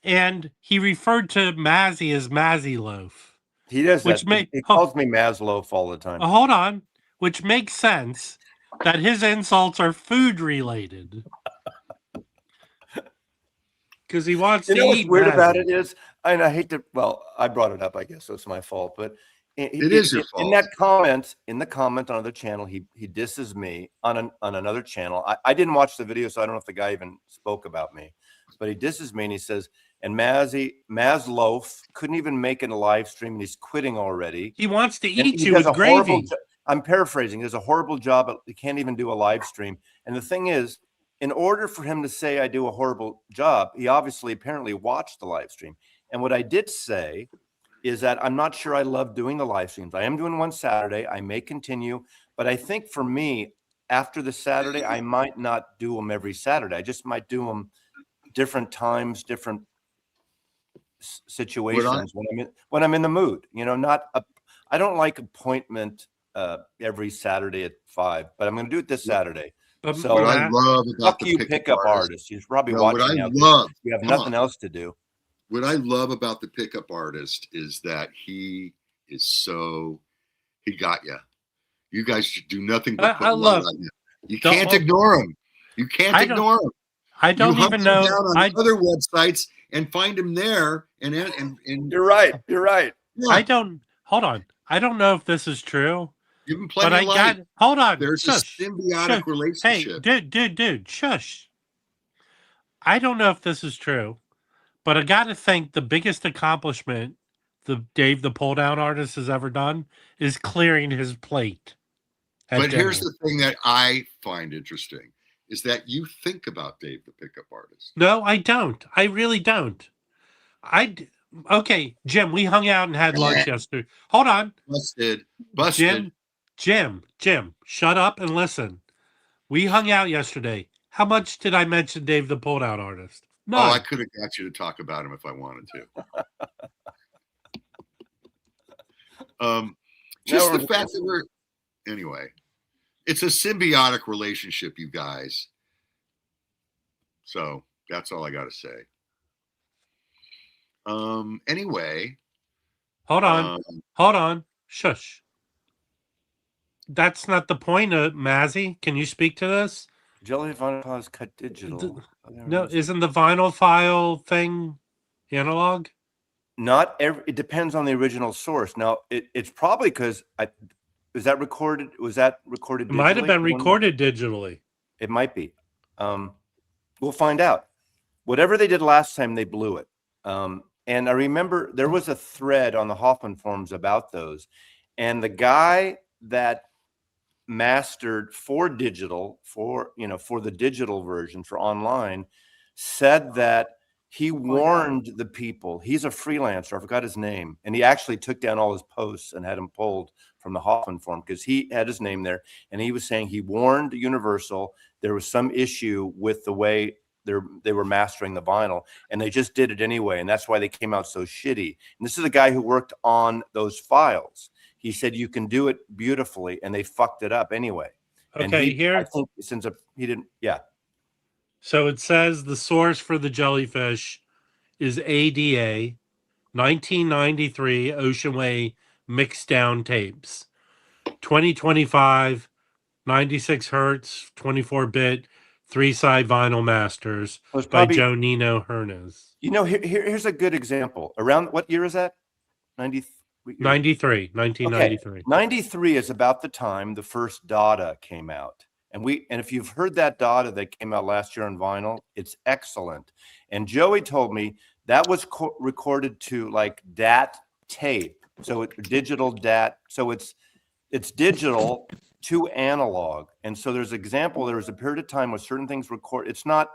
And he referred to Mazzy as Mazzy Loaf. He does that. He calls me Masloaf all the time. Hold on. Which makes sense that his insults are food related. Because he wants to eat. What's weird about it is, and I hate to, well, I brought it up, I guess, so it's my fault, but it is your fault. In the comment on another channel, he disses me on another channel. I didn't watch the video, so I don't know if the guy even spoke about me, but he disses me and he says, and Masloaf couldn't even make it a live stream and he's quitting already. He wants to eat you with gravy. I'm paraphrasing. He does a horrible job. He can't even do a live stream. And the thing is, in order for him to say I do a horrible job, he apparently watched the live stream. And what I did say is that I'm not sure I love doing the live streams. I am doing one Saturday. I may continue, but I think for me, after the Saturday, I might not do them every Saturday. I just might do them different times, different situations when I'm in the mood. I don't like appointment every Saturday at 5, but I'm going to do it this Saturday. So what I love about the pickup artist, he's probably watching. You have nothing else to do. What I love about the pickup artist is that he got you. You guys should do nothing but put love on you. You can't ignore him. You can't ignore him. I don't even know. Down on other websites and find him there. And you're right. You're right. Yeah. Hold on. I don't know if this is true. Give him plenty of light. Hold on. There's a symbiotic relationship. Hey, dude, shush. I don't know if this is true, but I got to think the biggest accomplishment the Dave the pull down artist has ever done is clearing his plate. But here's the thing that I find interesting is that you think about Dave the pickup artist. No, I don't. I really don't. Okay, Jim, we hung out and had lunch yesterday. Hold on. Busted. Jim, shut up and listen. We hung out yesterday. How much did I mention Dave the pull down artist? No. Oh, I could have got you to talk about him if I wanted to. Just the fact that anyway, it's a symbiotic relationship, you guys. So that's all I got to say. Anyway. Hold on. Shush. That's not the point of Mazzy. Can you speak to this? Jellyfish vinyl file is cut digital. No, isn't the vinyl file thing analog? Not every. It depends on the original source. Now, it's probably because was that recorded? Was that recorded? It might have been digitally? recorded digitally. It might be. We'll find out. Whatever they did last time, they blew it. And I remember there was a thread on the Hoffman forums about those, and the guy that mastered for digital, for the digital version for online, said that he warned the people. He's a freelancer. I forgot his name, and he actually took down all his posts and had them pulled from the Hoffman forum because he had his name there, and he was saying he warned Universal there was some issue with the way they were mastering the vinyl, and they just did it anyway, and that's why they came out so shitty. And this is a guy who worked on those files. He said you can do it beautifully, and they fucked it up anyway. Okay, I think since he didn't, yeah. So it says the source for the Jellyfish is ADA 1993 Ocean Way mixed down tapes, 2025, 96 hertz, 24-bit, 3-side vinyl masters by Joe Nino Hernes. Here's a good example. Around what year is that? 1993. Okay. 93 is about the time the first Dada came out. And if you've heard that Dada that came out last year on vinyl, it's excellent. And Joey told me that was recorded to like DAT tape. So digital DAT. So it's digital to analog. And so there was a period of time where certain things record. It's not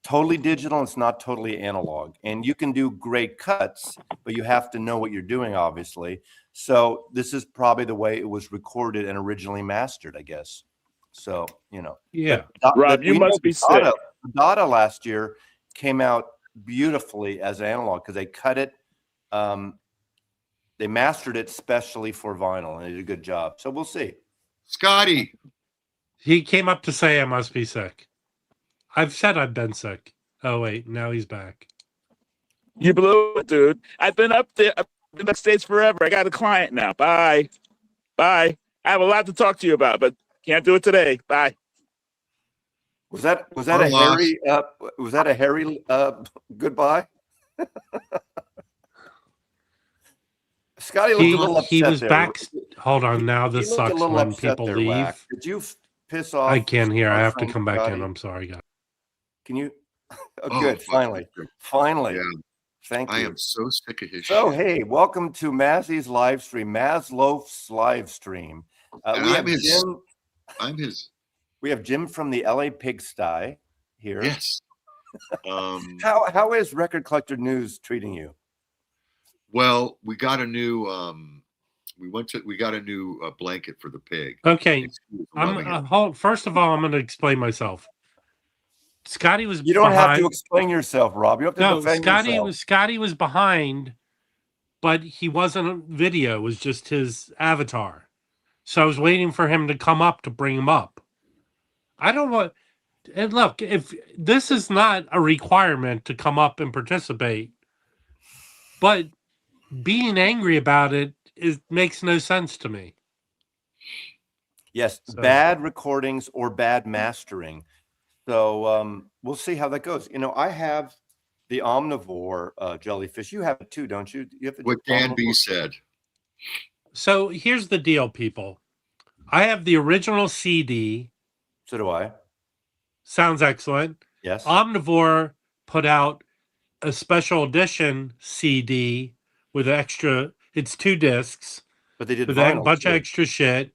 totally digital. It's not totally analog. And you can do great cuts, but you have to know what you're doing, obviously. So this is probably the way it was recorded and originally mastered, I guess. So, Yeah. Rob, you must be sick. Dada last year came out beautifully as analog because they cut it. They mastered it specially for vinyl, and they did a good job. So we'll see. Scotty. He came up to say I must be sick. I've said I've been sick. Oh, wait. Now he's back. You blew it, dude. I've been up there. I've been backstage forever. I got a client now. Bye. I have a lot to talk to you about, but can't do it today. Bye. Was that a hairy goodbye? Scotty looked a little upset. He was there. back. Hold on. Now this sucks when people leave. Whack. Did you piss off? I can't hear. I have to come back in. I'm sorry, guys. Can you? Oh, good. Finally. Yeah. Thank you. I am so sick of his shit. So, hey, welcome to Mazzy's live stream, Masloaf's live stream. We have Jim from the LA Pigsty here. Yes. How is Record Collector News treating you? Well, we got a new blanket for the pig. Okay. First of all, I'm going to explain myself. Scotty was You don't have to explain yourself, Rob. You have to defend yourself. Scotty was behind, but he wasn't on video. It was just his avatar. So I was waiting for him to come up to bring him up. I don't want. And look, if this is not a requirement to come up and participate, but being angry about it makes no sense to me. Yes, bad recordings or bad mastering. So we'll see how that goes. I have the Omnivore Jellyfish. You have it too, don't you? You have what Dan B said. So here's the deal, people. I have the original CD. So do I. Sounds excellent. Yes. Omnivore put out a special edition CD with extra. It's 2 discs. But they did with a bunch of extra shit,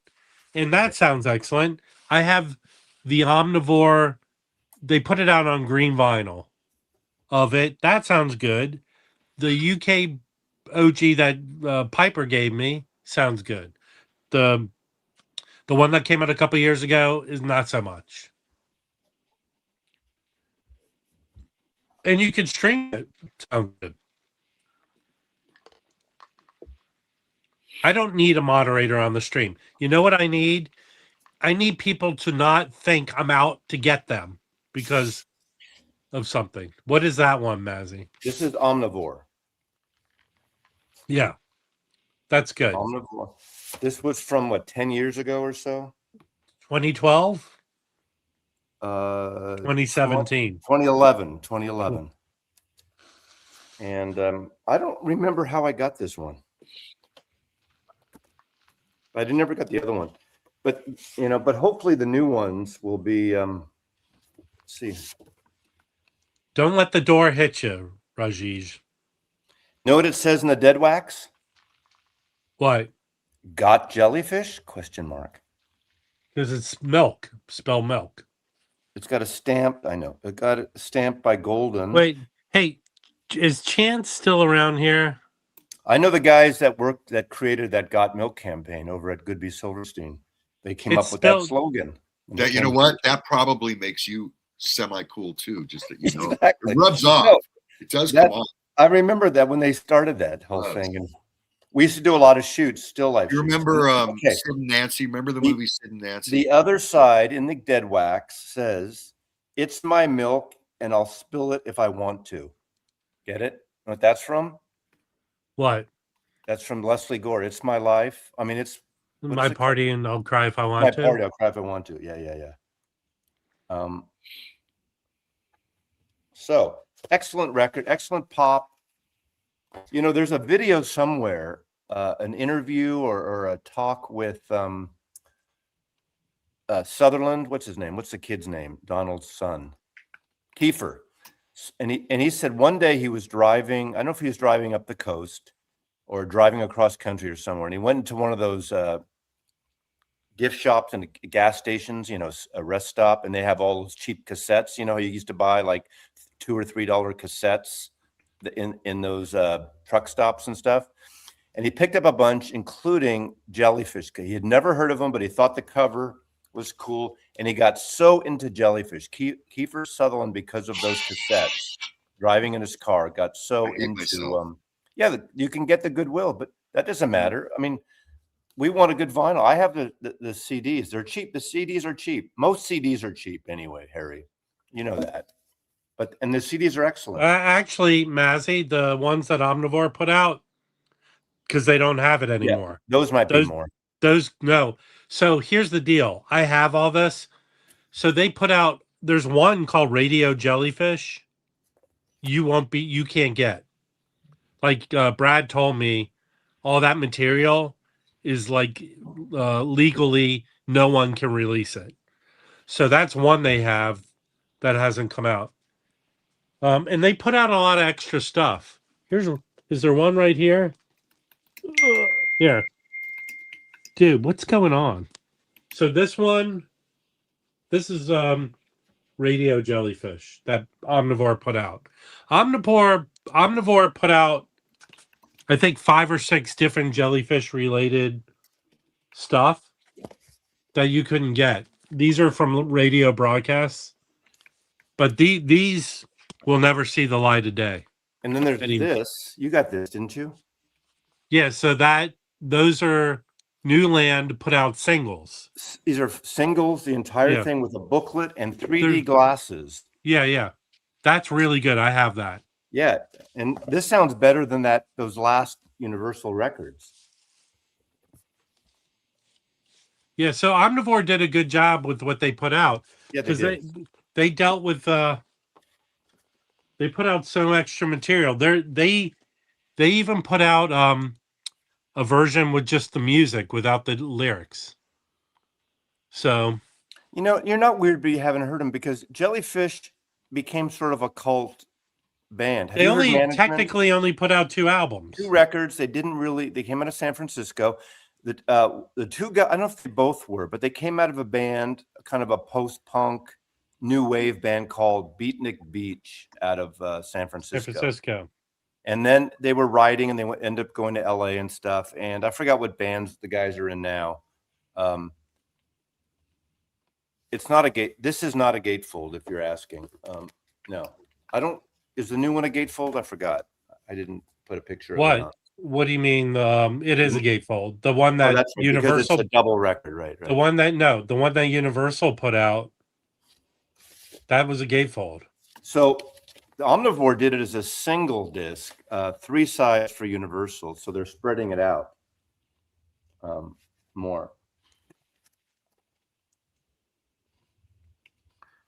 and that sounds excellent. I have the Omnivore. They put it out on green vinyl of it. That sounds good. The UK OG that Piper gave me sounds good. The one that came out a couple years ago is not so much. And you can stream it. Sounds good. I don't need a moderator on the stream. You know what I need? I need people to not think I'm out to get them, because of something. What is that one, Mazzy? This is Omnivore. Yeah, that's good. Omnivore. This was from what, 10 years ago or so? 2012, 2017. 2017. 2011. And I don't remember how I got this one. I never got the other one. But, but hopefully the new ones will be, let's see. Don't let the door hit you, Rajesh. Know what it says in the dead wax? What? Got jellyfish? Question mark. Because it's milk. Spell milk. It's got a stamp. I know. It got it stamped by Golden. Wait, hey, is Chance still around here? I know the guys that created that Got Milk campaign over at Goodby Silverstein. They came It's up with spelled- that slogan. That, you know what? That probably makes you semi-cool too, just that you know. Exactly. It rubs off. No, It does that- come on. I remember that when they started that whole thing, and we used to do a lot of shoots, still life. You shoots. remember Okay. Sid and Nancy? Remember the movie Sid and Nancy? The other side in the dead wax says, "It's my milk, and I'll spill it if I want to." Get it? Know what that's from? What? That's from Leslie Gore. It's my life. I mean, it's What My is it party, and I'll cry if I want my to. party. I'll cry if I want to. Yeah. So excellent record, excellent pop. There's a video somewhere, an interview or a talk with Sutherland. What's his name? What's the kid's name? Donald's son, Kiefer. And he said one day he was driving. I don't know if he was driving up the coast or driving across country or somewhere, and he went into one of those gift shops and gas stations, a rest stop, and they have all those cheap cassettes. You used to buy like $2 or $3 cassettes in those truck stops and stuff. And he picked up a bunch, including Jellyfish. He had never heard of them, but he thought the cover was cool, and he got so into Jellyfish. Kiefer Sutherland, because of those cassettes, driving in his car, got so into you can get the Goodwill, but that doesn't matter. I mean, we want a good vinyl. I have the CDs. They're cheap. The CDs are cheap. Most CDs are cheap anyway, Harry. You know that. And the CDs are excellent. Actually, Mazzy, the ones that Omnivore put out, because they don't have it anymore. Yeah, those might be more. No. So here's the deal. I have all this. So they put out, there's one called Radio Jellyfish. You can't get. Like Brad told me, all that material is like legally no one can release it. So that's one they have that hasn't come out. And they put out a lot of extra stuff. Is there one right here? Here. Dude, what's going on? So this is Radio Jellyfish that Omnivore put out. Omnivore put out, I think, 5 or 6 different jellyfish related stuff that you couldn't get. These are from radio broadcasts, but these will never see the light of day. And then there's this. You got this, didn't you? Yeah, so those are Newland put out singles. These are singles, the entire thing with a booklet and 3D glasses. Yeah. That's really good. I have that. Yeah, and this sounds better than those last Universal records. Yeah, so Omnivore did a good job with what they put out. Yeah, they dealt with they put out so extra material. They even put out a version with just the music without the lyrics. So you're not weird, but you haven't heard them because Jellyfish became sort of a cult band. They technically only put out 2 albums. 2 records. They came out of San Francisco. The 2 guys, I don't know if they both were, but they came out of a band, kind of a post-punk new wave band called Beatnik Beach out of San Francisco. And then they were writing, and they ended up going to LA and stuff. And I forgot what bands the guys are in now. It's not a gate. This is not a gatefold, if you're asking. No, I don't. Is the new one a gatefold? I forgot. I didn't put a picture of it on. What do you mean? It is a gatefold. The one that that's right, Universal, it's a double record, right? The one that Universal put out, that was a gatefold. So the Omnivore did it as a single disc, 3 sides for Universal. So they're spreading it out more.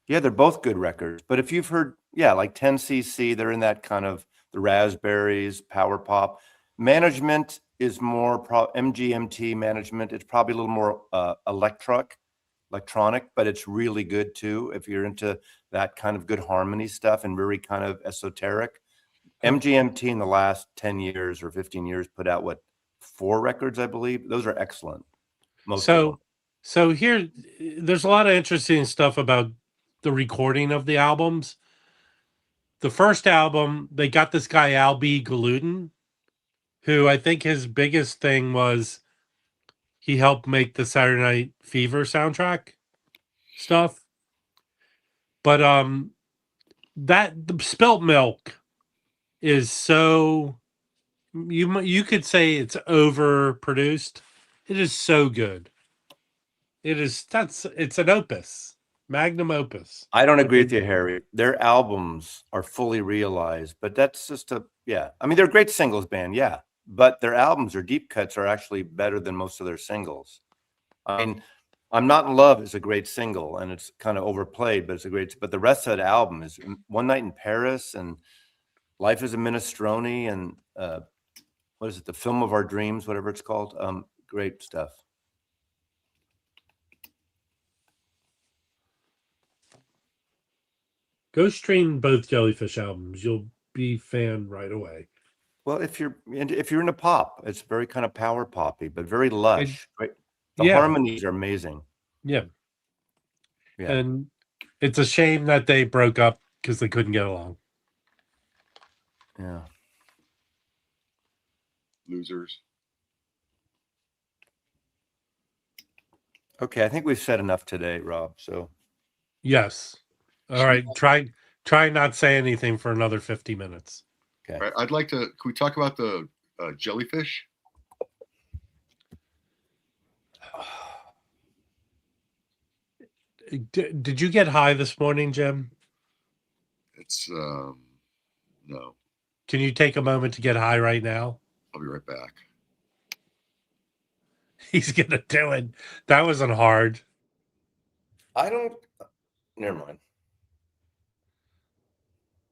Yeah, they're both good records. But if you've heard, like 10cc, they're in that kind of the Raspberries, Power Pop. Management is more MGMT management. It's probably a little more electronic, but it's really good too. If you're into that kind of good harmony stuff and very kind of esoteric. MGMT in the last 10 years or 15 years put out 4 records, I believe. Those are excellent. Most of them. So here, there's a lot of interesting stuff about the recording of the albums. The first album, they got this guy Al B. Galuden, who I think his biggest thing was he helped make the Saturday Night Fever soundtrack stuff. But the Spilt Milk is so, you could say it's overproduced. It is so good. It's an opus, magnum opus. I don't agree with you, Harry. Their albums are fully realized, but that's just I mean, they're a great singles band, but their albums or deep cuts are actually better than most of their singles. I mean, I'm Not in Love is a great single, and it's kind of overplayed, but but the rest of the album is One Night in Paris and Life is a Minestrone and what is it? The Film of Our Dreams, whatever it's called. Great stuff. Go stream both Jellyfish albums. You'll be fan right away. Well, if you're into pop, it's very kind of power poppy, but very lush. Right? The harmonies are amazing. Yeah. And it's a shame that they broke up because they couldn't get along. Yeah. Losers. Okay, I think we've said enough today, Rob. So yes. All right. Try not say anything for another 50 minutes. Okay. All right, I'd like to. Can we talk about the jellyfish? Did you get high this morning, Jim? It's no. Can you take a moment to get high right now? I'll be right back. He's gonna do it. That wasn't hard. Never mind.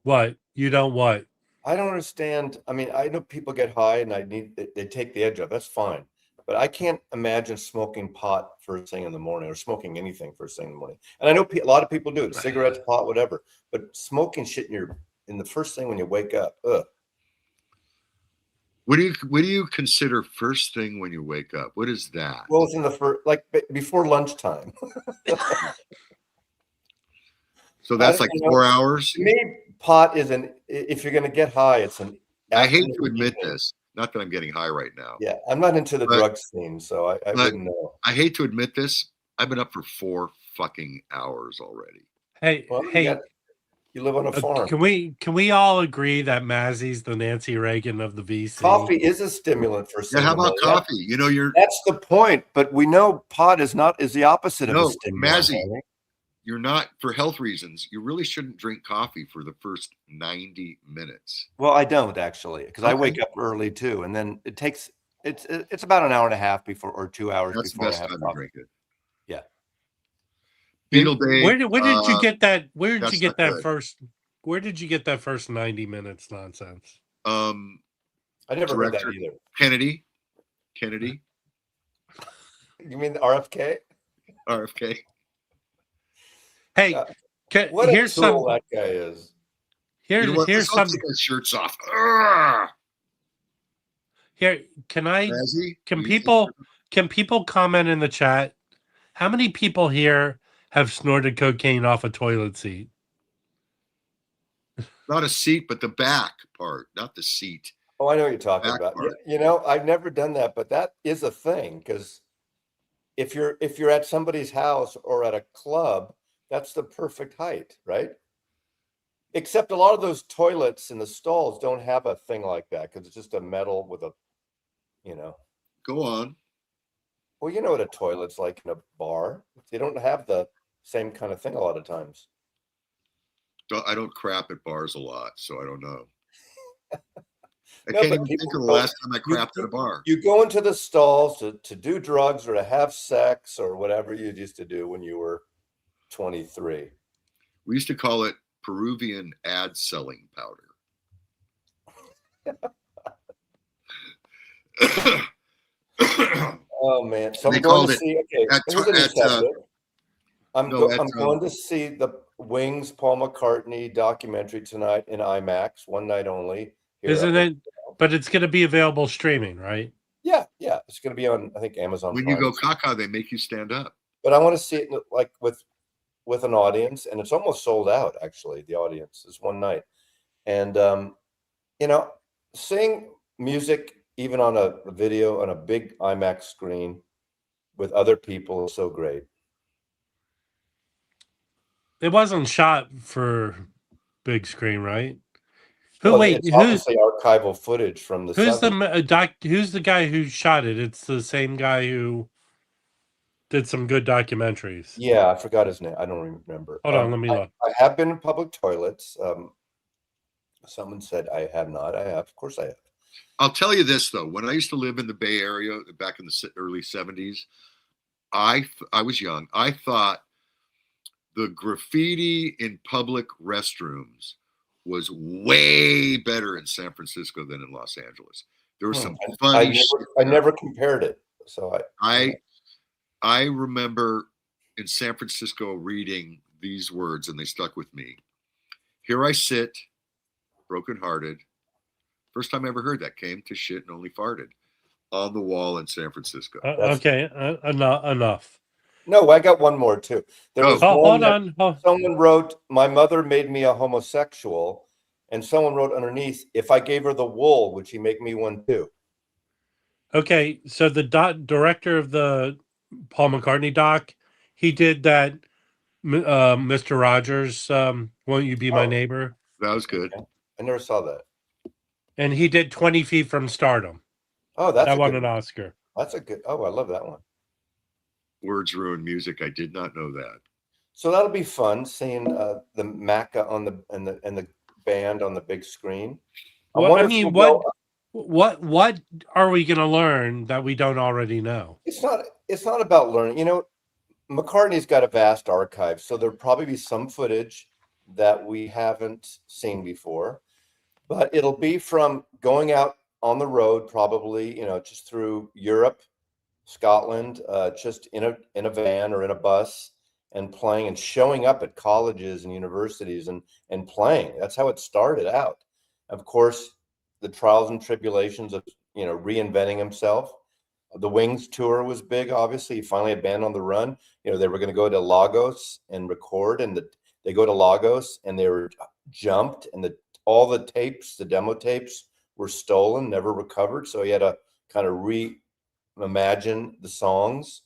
What? You don't what? I don't understand. I mean, I know people get high and they take the edge off. That's fine. But I can't imagine smoking pot first thing in the morning or smoking anything first thing in the morning. And I know a lot of people do it, cigarettes, pot, whatever. But smoking shit in the first thing when you wake up, ugh. What do you consider first thing when you wake up? What is that? Well, it's in the first, like before lunchtime. So that's like 4 hours? To me, pot if you're going to get high, it's an. I hate to admit this. Not that I'm getting high right now. Yeah, I'm not into the drug scene, so I wouldn't know. I hate to admit this. I've been up for 4 fucking hours already. Hey, you live on a farm. Can we all agree that Mazzy's the Nancy Reagan of the VC? Coffee is a stimulant for some. Yeah, how about coffee? That's the point. But we know pot is the opposite of a stimulant. Mazzy, you're not, for health reasons, you really shouldn't drink coffee for the first 90 minutes. Well, I don't actually, because I wake up early too, and then it's about an hour and a half before or 2 hours before I have coffee. Drink it. Yeah. Beetle Day. Where did you get that? Where did you get that good. first? Where did you get that first 90 minutes nonsense? I never read that either. Kennedy. You mean the RFK? RFK. Hey, what here's a tool some. That guy is. Here's some. Take our shirts off. Urgh! Here, can Mazzy, people comment in the chat? How many people here have snorted cocaine off a toilet seat? Not a seat, but the back part, not the seat. Oh, I know what you're talking about. I've never done that, but that is a thing because if you're at somebody's house or at a club, that's the perfect height, right? Except a lot of those toilets in the stalls don't have a thing like that because it's just a metal with a, Go on. Well, you know what a toilet's like in a bar. They don't have the same kind of thing a lot of times. I don't crap at bars a lot, so I don't know. I No, can't but even people think of the go- last time I you- crapped at a bar. You go into the stalls to do drugs or to have sex or whatever you used to do when you were 23. We used to call it Peruvian ad selling powder. Oh man! So They I'm going called to it see. Okay, at here's a new at subject. I'm no at going to see the Wings Paul McCartney documentary tonight in IMAX, one night only. Isn't it? But it's going to be available streaming, right? Yeah, it's going to be on, I think, Amazon when Prime. you go caca, they make you stand up. But I want to see it like with an audience, and it's almost sold out. Actually, the audience is one night, and you know, seeing music even on a video on a big IMAX screen with other people is so great. It wasn't shot for big screen, right? Well, Wait, it's obviously archival footage from the who's 70s. who's the guy who shot it? It's the same guy who did some good documentaries. Yeah, I forgot his name. I don't remember. Hold on, let me look. I have been in public toilets. Someone said I have not. I have. Of course I have. I'll tell you this though, when I used to live in the Bay Area back in the early 70s, I was young. I thought the graffiti in public restrooms was way better in San Francisco than in Los Angeles. There was some funny I never compared it. So I remember in San Francisco reading these words, and they stuck with me. Here I sit, brokenhearted. First time I ever heard that, came to shit and only farted, on the wall in San Francisco. Okay, enough. No, I got one more too. There was one hold on. Someone wrote, "My mother made me a homosexual," and someone wrote underneath, "If I gave her the wool, would she make me one too?" Okay, so the director of the Paul McCartney doc, he did that. Mr. Rogers, Won't You Be My Neighbor? That was good. Okay. I never saw that. And he did 20 Feet from Stardom. Oh, that won an Oscar. That's a good. Oh, I love that one. Words ruin music. I did not know that. So that'll be fun seeing the Maca on and the band on the big screen. What are we going to learn that we don't already know? It's not about learning. You know, McCartney's got a vast archive, so there'll probably be some footage that we haven't seen before, but it'll be from going out on the road, probably, just through Europe, Scotland, just in a van or in a bus, and playing and showing up at colleges and universities and playing. That's how it started out. Of course, the trials and tribulations of reinventing himself. The Wings tour was big. Obviously, he finally had Band on the Run. They were going to go to Lagos and record, and they go to Lagos and they were jumped, and all the tapes, the demo tapes, were stolen, never recovered. So he had to kind of reimagine the songs,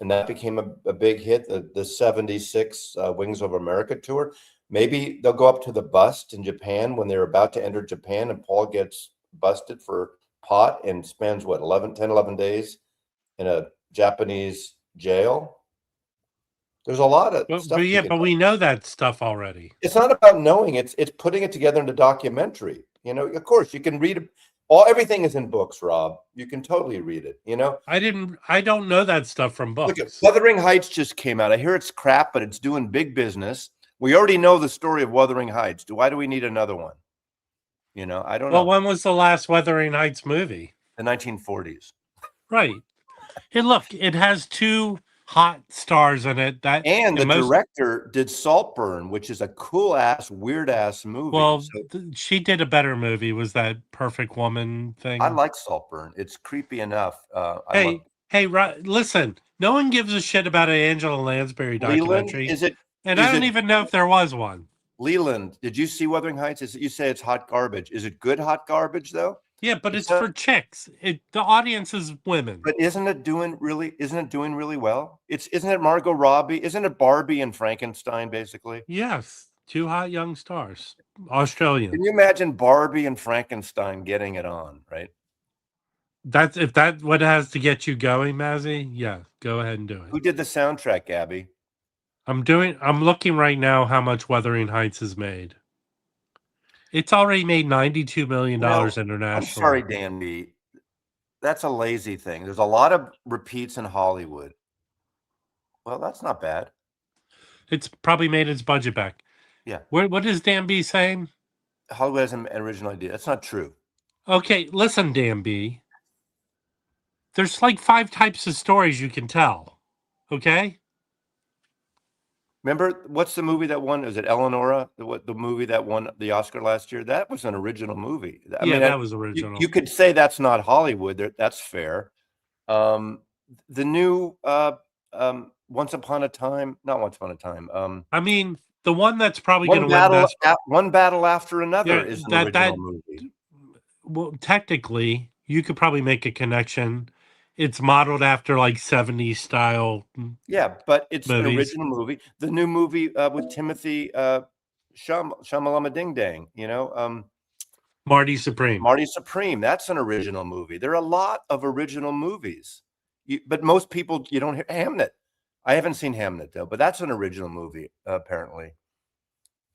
and that became a big hit. The '76 Wings of America tour. Maybe they'll go up to the bust in Japan when they're about to enter Japan, and Paul gets busted for pot and spends 11 days in a Japanese jail. There's a lot of stuff. But we know that stuff already. It's not about knowing, it's putting it together in a documentary. Of course you can read everything is in books, Rob. You can totally read it. I don't know that stuff from books. Look, Wuthering Heights just came out. I hear it's crap, but it's doing big business. We already know the story of Wuthering Heights. Why do we need another one? I don't know. Well, when was the last Wuthering Heights movie? The 1940s. Right. And look, it has two hot stars in it. And the director did Saltburn, which is a cool ass, weird ass movie. Well, she did a better movie. Was that Perfect Woman thing? I like Saltburn. It's creepy enough. Listen. No one gives a shit about an Angela Lansbury documentary. Leland, I don't even know if there was one. Leland, did you see Wuthering Heights? You say it's hot garbage. Is it good hot garbage though? Yeah, but it's for chicks. The audience is women. But isn't it doing really well? Isn't it Margot Robbie? Isn't it Barbie and Frankenstein basically? Yes, two hot young stars, Australian. Can you imagine Barbie and Frankenstein getting it on? Right. That's what it has to get you going, Mazzy. Yeah, go ahead and do it. Who did the soundtrack, Abby? I'm looking right now how much Wuthering Heights has made. It's already made $92 million internationally. I'm sorry, Dan B. That's a lazy thing. There's a lot of repeats in Hollywood. Well, that's not bad. It's probably made its budget back. Yeah. What is Dan B saying? Hollywood has an original idea. That's not true. Okay, listen, Dan B. There's like 5 types of stories you can tell. Okay? Remember, what's the movie that won? Is it Eleonora? The movie that won the Oscar last year? That was an original movie. I mean, that was original. You could say that's not Hollywood. That's fair. The new Once Upon a Time, not Once Upon a Time. I mean, the one that's probably going to win best. One Battle After Another is an original movie. Well, technically, you could probably make a connection. It's modeled after like 70s style. Yeah, but it's movies. An original movie. The new movie with Timothy Shamalama Ding Dang, Marty Supreme. Marty Supreme. That's an original movie. There are a lot of original movies, but most people, you don't hear Hamnet. I haven't seen Hamnet though, but that's an original movie apparently.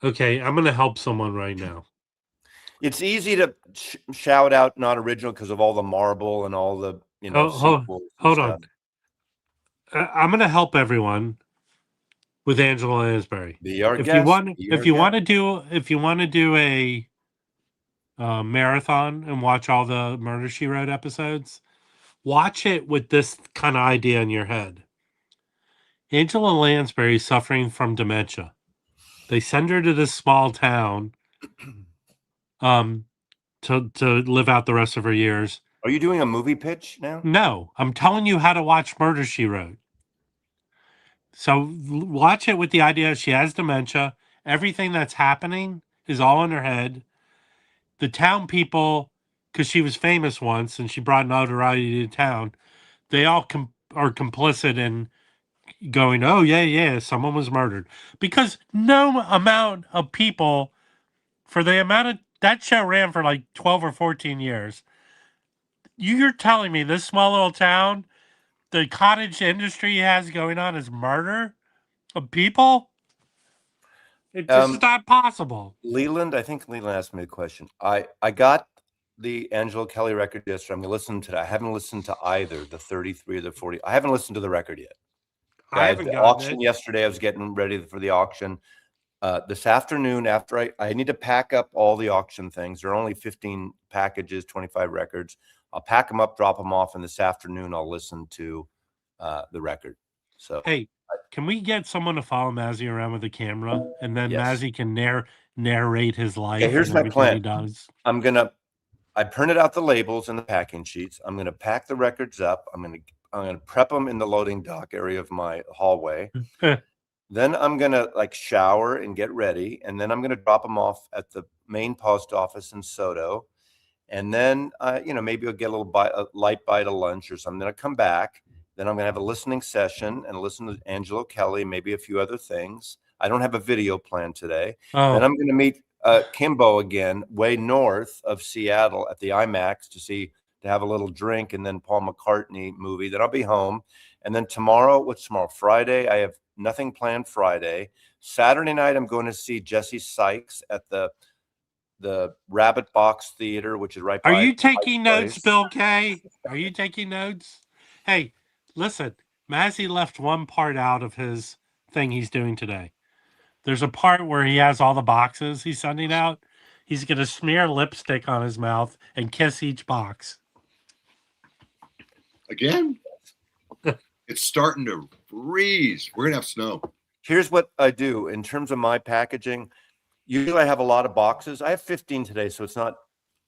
Okay, I'm going to help someone right now. It's easy to shout out not original because of all the Marvel and all the hold on. I'm going to help everyone with Angela Lansbury. If you want to do a marathon and watch all the Murder, She Wrote episodes, watch it with this kind of idea in your head. Angela Lansbury is suffering from dementia. They send her to this small town to live out the rest of her years. Are you doing a movie pitch now? No, I'm telling you how to watch Murder, She Wrote. So watch it with the idea she has dementia. Everything that's happening is all in her head. The town people, because she was famous once and she brought notoriety to town, they all are complicit in going, oh, yeah, someone was murdered. Because no amount of people, for the amount of, that show ran for like 12 or 14 years. You're telling me this small little town, the cottage industry has going on is murder of people? It's just not possible. Leland, I think Leland asked me a question. I got the Angela Kelly record yesterday. I'm going to listen to that. I haven't listened to either the 33 or the 40. I haven't listened to the record yet. I haven't the gotten auction it. yesterday. I was getting ready for the auction. This afternoon, after I need to pack up all the auction things. There are only 15 packages, 25 records. I'll pack them up, drop them off, and this afternoon I'll listen to the record. So hey, can we get someone to follow Mazzy around with a camera, and then Yes. Mazzy can narrate his life? Okay, here's and my everything plan. He does. I printed out the labels and the packing sheets. I'm gonna pack the records up. I'm gonna prep them in the loading dock area of my hallway. Then I'm gonna shower and get ready, and then I'm gonna drop them off at the main post office in Soto. And then maybe I'll get a light bite of lunch or something. Then I'll come back. Then I'm gonna have a listening session and listen to Angelo Kelly, maybe a few other things. I don't have a video plan today. Oh. Then I'm gonna meet Kimbo again, way north of Seattle at the IMAX to have a little drink, and then Paul McCartney movie. Then I'll be home. And then what's tomorrow? Friday. I have nothing planned Friday. Saturday night, I'm going to see Jesse Sykes at the Rabbit Box Theater, which is right by. Are you taking notes, Bill K? Are you taking notes? Hey, listen, Mazzy left one part out of his thing he's doing today. There's a part where he has all the boxes he's sending out. He's going to smear lipstick on his mouth and kiss each box. Again? It's starting to freeze. We're going to have snow. Here's what I do in terms of my packaging. Usually I have a lot of boxes. I have 15 today, so it's not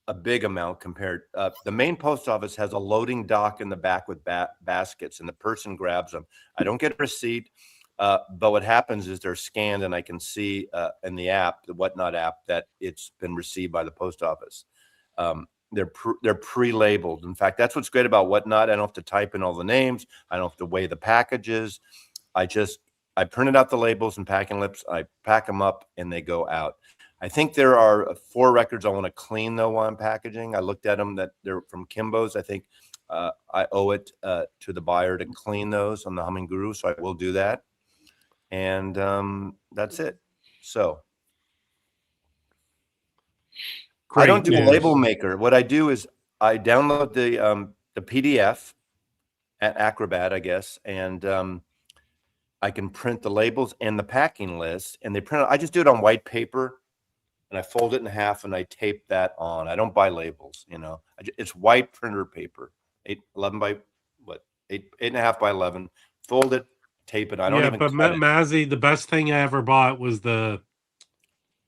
a big amount compared. The main post office has a loading dock in the back with baskets, and the person grabs them. I don't get a receipt, but what happens is they're scanned, and I can see in the app, the Whatnot app, that it's been received by the post office. They're pre-labeled. In fact, that's what's great about Whatnot. I don't have to type in all the names. I don't have to weigh the packages. I printed out the labels and packing lips. I pack them up and they go out. I think there are 4 records I want to clean though while I'm packaging. I looked at them that they're from Kimbo's. I think I owe it to the buyer to clean those on the Humming Guru, so I will do that. and that's it. So Great I don't do a news. label maker. What I do is I download the PDF at Acrobat, I guess, and I can print the labels and the packing list, and they print. I just do it on white paper, and I fold it in half, and I tape that on. I don't buy labels, you know. It's white printer paper, 11 by what, 8.5 by 11. Fold it, tape it. I don't even but cut it. Mazzy, the best thing I ever bought was the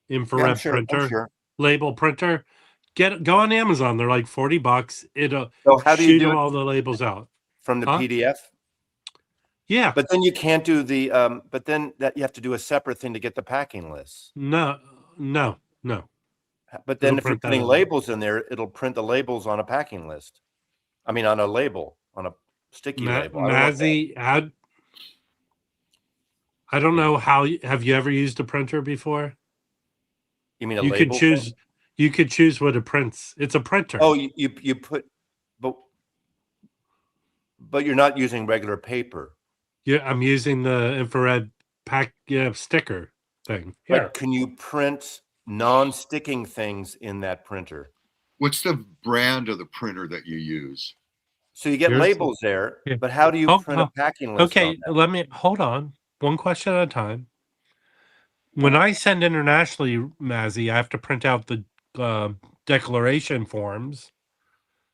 infrared printer, label printer. Go on Amazon. They're like $40. It'll So how do you shoot do it all the labels out from the Huh? PDF? Yeah. But then you can't do the but then that you have to do a separate thing to get the packing list. No. But then It'll if you're print that putting out. labels in there, it'll print the labels on a packing list. I mean, on a label, on a sticky label. Mazzy, I don't know how. Have you ever used a printer before? You mean a You could label? choose. You could choose what it prints. It's a printer. Oh, you put, but you're not using regular paper. Yeah, I'm using the infrared sticker thing. Here. But can you print non-sticking things in that printer? What's the brand of the printer that you use? So you get labels there, Yeah. but how do you print a packing list? Okay, let me hold on. One question at a time. When I send internationally, Mazzy, I have to print out the declaration forms.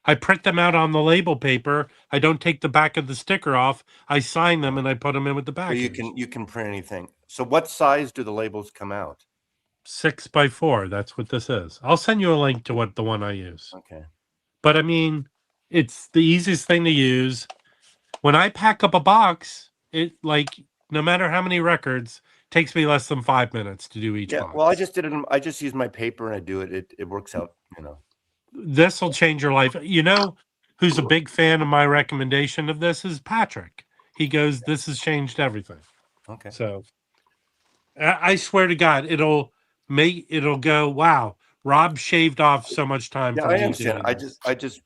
I print them out on the label paper. I don't take the back of the sticker off. I sign them and I put them in with the back. So you can print anything. So what size do the labels come out? 6x4. That's what this is. I'll send you a link to the one I use. Okay. But I mean, it's the easiest thing to use. When I pack up a box, it no matter how many records, takes me less than 5 minutes to do each box. Well, I just did it. I just use my paper and I do it. It works out, you know. This will change your life. You know who's a big fan of my recommendation of this is Patrick. He goes, "This has changed everything." Okay. So I swear to God, it'll go, wow, Rob shaved off so much time. Yeah, from I detailing understand.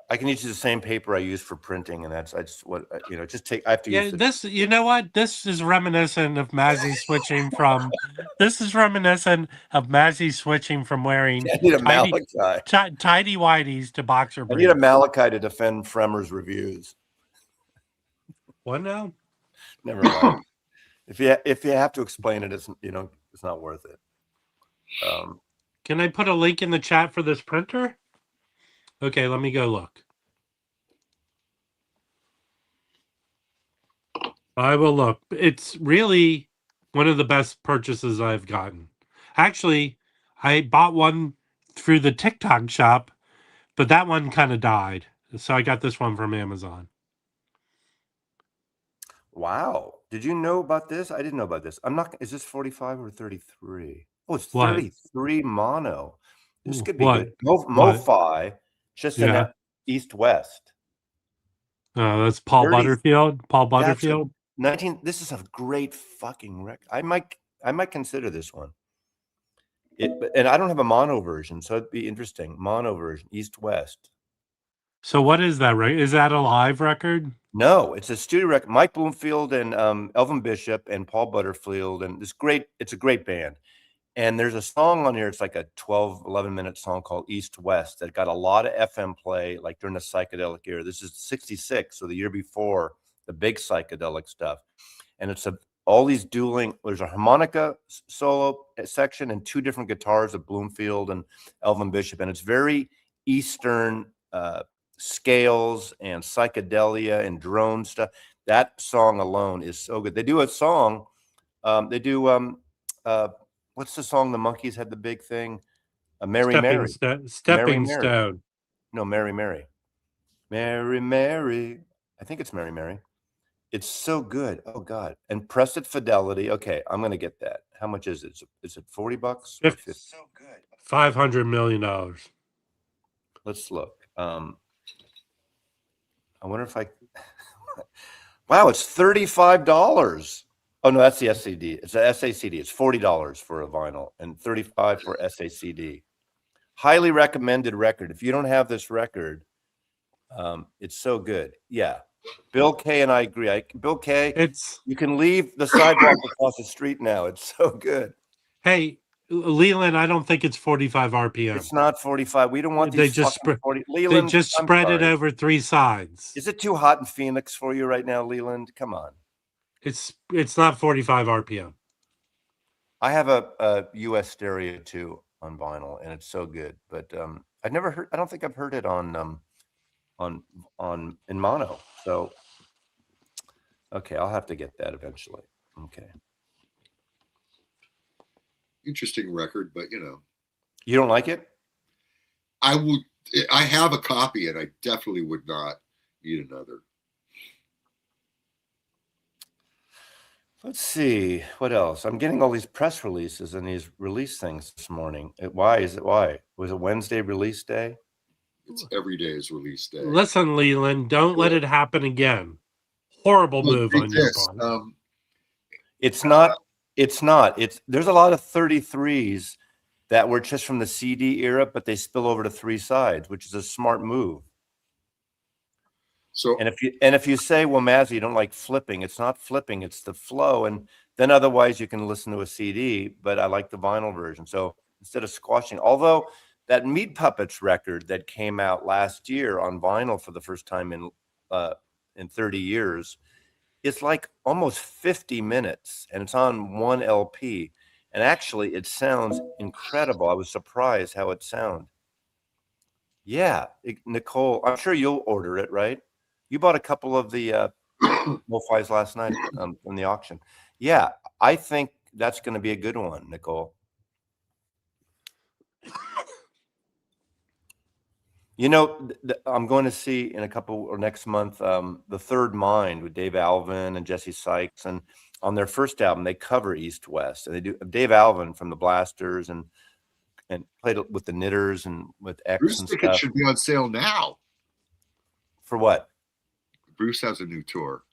I can use the same paper I use for printing, and I have to use this. You know what? This is reminiscent of Mazzy switching from. This is reminiscent of Mazzy switching from wearing I need a Malachi. tidy whities to boxer briefs. I need a Malachi to defend Fremer's reviews. What now? Never mind. If you have to explain it, it's not worth it. Can I put a link in the chat for this printer? Okay, let me go look. I will look. It's really one of the best purchases I've gotten. Actually, I bought one through the TikTok shop, but that one kind of died. So I got this one from Amazon. Wow. Did you know about this? I didn't know about this. Is this 45 or 33? Oh, it's 33 mono. This could be good. MoFi, just in east-west. That's Paul Butterfield. Paul Butterfield. 19. This is a great fucking record. I might consider this one. And I don't have a mono version, so it'd be interesting. Mono version, east-west. So what is that? Right? Is that a live record? No, it's a studio record. Mike Bloomfield and Elvin Bishop and Paul Butterfield, and it's a great band. And there's a song on here. It's like a 11-minute song called East West that got a lot of FM play, like during the psychedelic era. This is 66, so the year before the big psychedelic stuff. And it's all these dueling. There's a harmonica solo section and two different guitars of Bloomfield and Elvin Bishop, and it's very Eastern scales and psychedelia and drone stuff. That song alone is so good. They do a song. What's the song the Monkees had the big thing? Mary Mary. Stepping Stone. No, Mary Mary. Mary Mary. I think it's Mary Mary. It's so good. Oh God. And Pressed Fidelity. Okay, I'm gonna get that. How much is it? Is it $40? It's so good. $500 million. Let's look. I wonder if I wow, it's $35. Oh no, that's the SCD. It's a SACD. It's $40 for a vinyl and $35 for SACD. Highly recommended record. If you don't have this record, it's so good. Yeah. Bill K and I agree. Bill K, It's you can leave the sidewalk across the street now. It's so good. hey, Leland. I don't think it's 45 RPM. It's not 45. We don't want They these just fucking 40. They Leland, just I'm spread it sorry. over 3 sides. Is it too hot in Phoenix for you right now, Leland? Come on. It's not 45 RPM. I have a US stereo too on vinyl, and it's so good. But I've never heard. I don't think I've heard it on in mono. So okay, I'll have to get that eventually. Okay. Interesting record, but you know, You don't like it? I have a copy, and I definitely would not need another. Let's see what else. I'm getting all these press releases and these release things this morning. Why is it? Why was it Wednesday release day? It's every day is release day. Listen, Leland, don't let it happen again. Horrible Look, move take on your this. part. It's not. It's not. There's a lot of 33s that were just from the CD era, but they spill over to 3 sides, which is a smart move. So And if you say, well, Mazzy, you don't like flipping, it's not flipping, it's the flow. And then otherwise you can listen to a CD, but I like the vinyl version. So instead of squashing, although that Meat Puppets record that came out last year on vinyl for the first time in 30 years, it's like almost 50 minutes and it's on 1 LP. And actually it sounds incredible. I was surprised how it sounded. Yeah, Nicole, I'm sure you'll order it, right? You bought a couple of the Wolfies last night from the auction. Yeah, I think that's going to be a good one, Nicole. You know, I'm going to see in a couple or next month The Third Mind with Dave Alvin and Jesse Sykes, and on their first album they cover East West, and they do Dave Alvin from the Blasters and played it with the Knitters and with X Bruce and tickets stuff. should be on sale now. For what? Bruce has a new tour.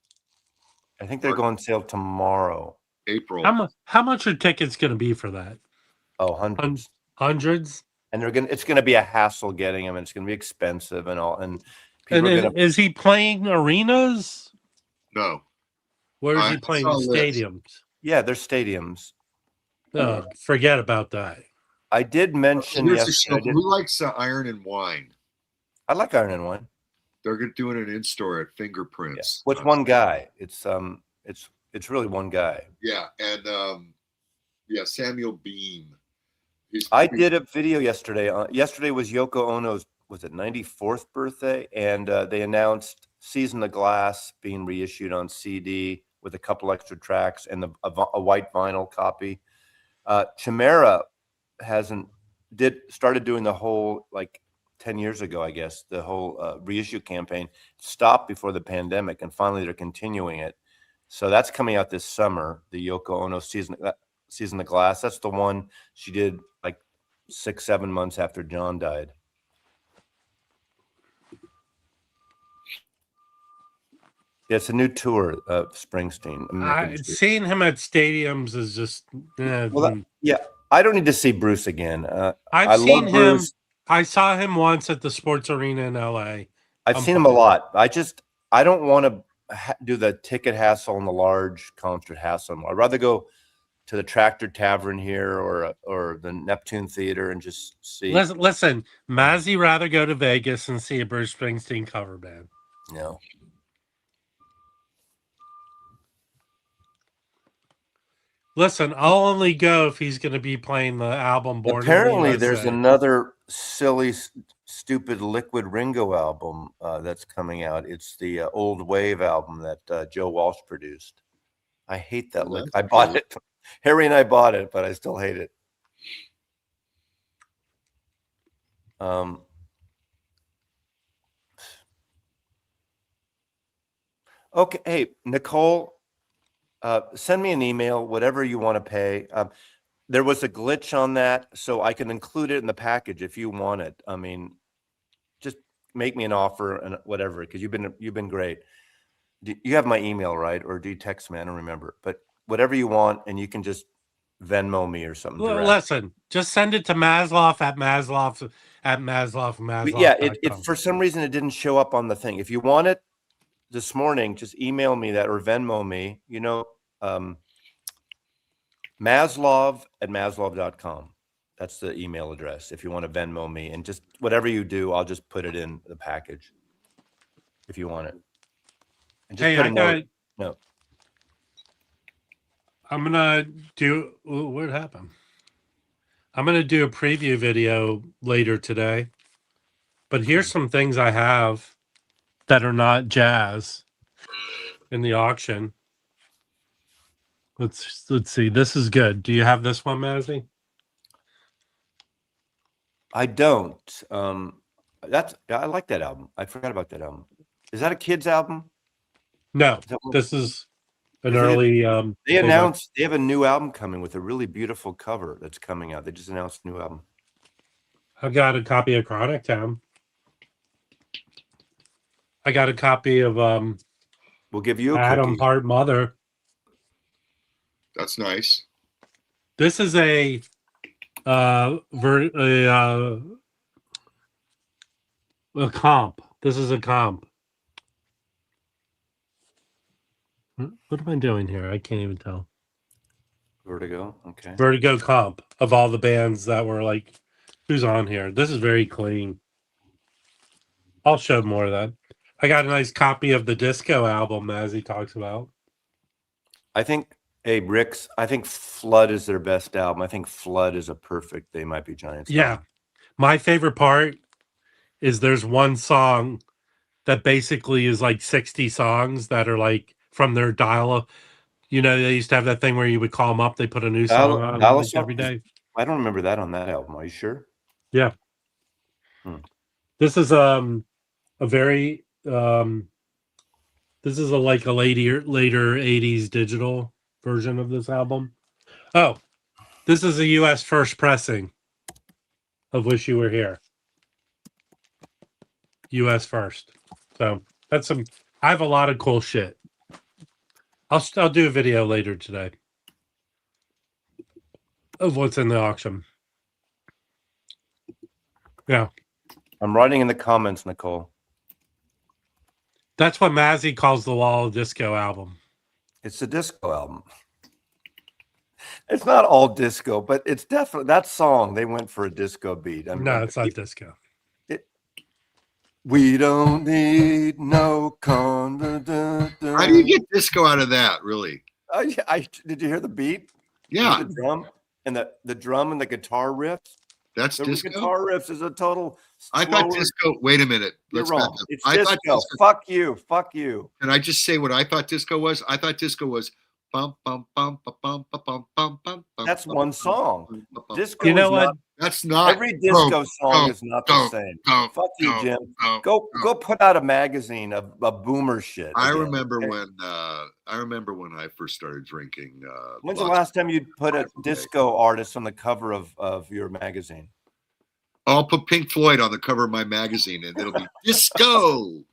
I think they're going on sale tomorrow. April. How much are tickets going to be for that? Oh, hundreds. Hundreds? And it's going to be a hassle getting them, and it's going to be expensive and all. And And people are going to. is he playing arenas? No. Where is he playing? saw a list. Stadiums? Yeah, they're stadiums. Forget about that. I did mention Here's the yesterday. show. Who likes Iron and Wine? I like Iron and Wine. They're doing an in-store at Fingerprints. What's one guy? It's really one guy. Yeah, and Samuel Bean. I did a video yesterday. Yesterday was Yoko Ono's, was it 94th birthday? And they announced Season of Glass being reissued on CD with a couple extra tracks and a white vinyl copy. Chimera started doing the whole, like 10 years ago, I guess, the whole reissue campaign, stopped before the pandemic, and finally they're continuing it. So that's coming out this summer, the Yoko Ono Season of Glass. That's the one she did like 6-7 months after John died. Yeah, it's a new tour of Springsteen. Seeing him at stadiums is just. Yeah, I don't need to see Bruce again. I've seen him. Bruce. I saw him once at the sports arena in LA. I've seen him a lot. I don't want to do the ticket hassle and the large concert hassle. I'd rather go to the Tractor Tavern here or the Neptune Theater and just see. Listen, Mazzy rather go to Vegas and see a Bruce Springsteen cover band. No. Listen, I'll only go if he's going to be playing the album Born Apparently, in the USA. there's another silly, stupid Liquid Ringo album that's coming out. It's the Old Wave album that Joe Walsh produced. I hate that. I bought it. Harry and I bought it, but I still hate it. Okay. Hey, Nicole, send me an email, whatever you want to pay. There was a glitch on that, so I can include it in the package if you want it. I mean, just make me an offer and whatever, because you've been great. You have my email, right? Or do you text me? I don't remember. But whatever you want, and you can just Venmo me or something. Listen, just send it to Maslow at Maslow. Yeah, for some reason it didn't show up on the thing. If you want it, this morning, just email me that or Venmo me, Maslov@maslov.com. That's the email address if you want to Venmo me. And just whatever you do, I'll just put it in the package if you want it. And just Hey, put a I note. got. No. I'm gonna do. What happened? I'm gonna do a preview video later today. But here's some things I have that are not jazz in the auction. Let's see. This is good. Do you have this one, Mazzy? I don't. I like that album. I forgot about that album. Is that a kid's album? No. Is that one- This is an 'Cause early. They announced they have a new album coming with a really beautiful cover that's coming out. They just announced a new album. I got a copy of Chronic Town. I got a copy of We'll give you a Adam cookie. Hart Mother. That's nice. This is a comp. This is a comp. What am I doing here? I can't even tell. Vertigo. Okay. Vertigo comp of all the bands that were like, who's on here? This is very clean. I'll show more of that. I got a nice copy of the Disco album, as he talks about. I think, hey, Bricks, I think Flood is their best album. I think Flood is a perfect They Might Be Giants Yeah. album. My favorite part is there's one song that basically is like 60 songs that are like from their dial. They used to have that thing where you would call them up. They put a new song on like every day. I don't remember that on that album. Are you sure? Yeah. This is a very this is like a later 80s digital version of this album. Oh, this is a US first pressing of Wish You Were Here. US first. So that's some. I have a lot of cool shit. I'll do a video later today of what's in the auction. Yeah. I'm writing in the comments, Nicole. That's what Mazzy calls the Wall of Disco album. It's a disco album. It's not all disco, but it's definitely that song. They went for a disco beat. No, it's not disco. We don't need no How do you get disco out of that, really? Did you hear the beat? Yeah. The drum and the drum and the guitar riffs. That's The disco. guitar riffs is a total. I thought disco. Wait a minute. You're Let's wrong. back up. It's I disco. thought disco. Fuck you. Fuck you. Can I just say what I thought disco was? I thought disco was bum bum bum bum bum bum bum bum. That's one song. Disco. You know is what? not, That's not every disco song is not the same. Fuck you, Jim. Go put out a magazine of boomer shit. I again, remember okay? when I first started drinking. When's the last time you put a disco artist on the cover of your magazine? I'll put Pink Floyd on the cover of my magazine, and it'll be disco.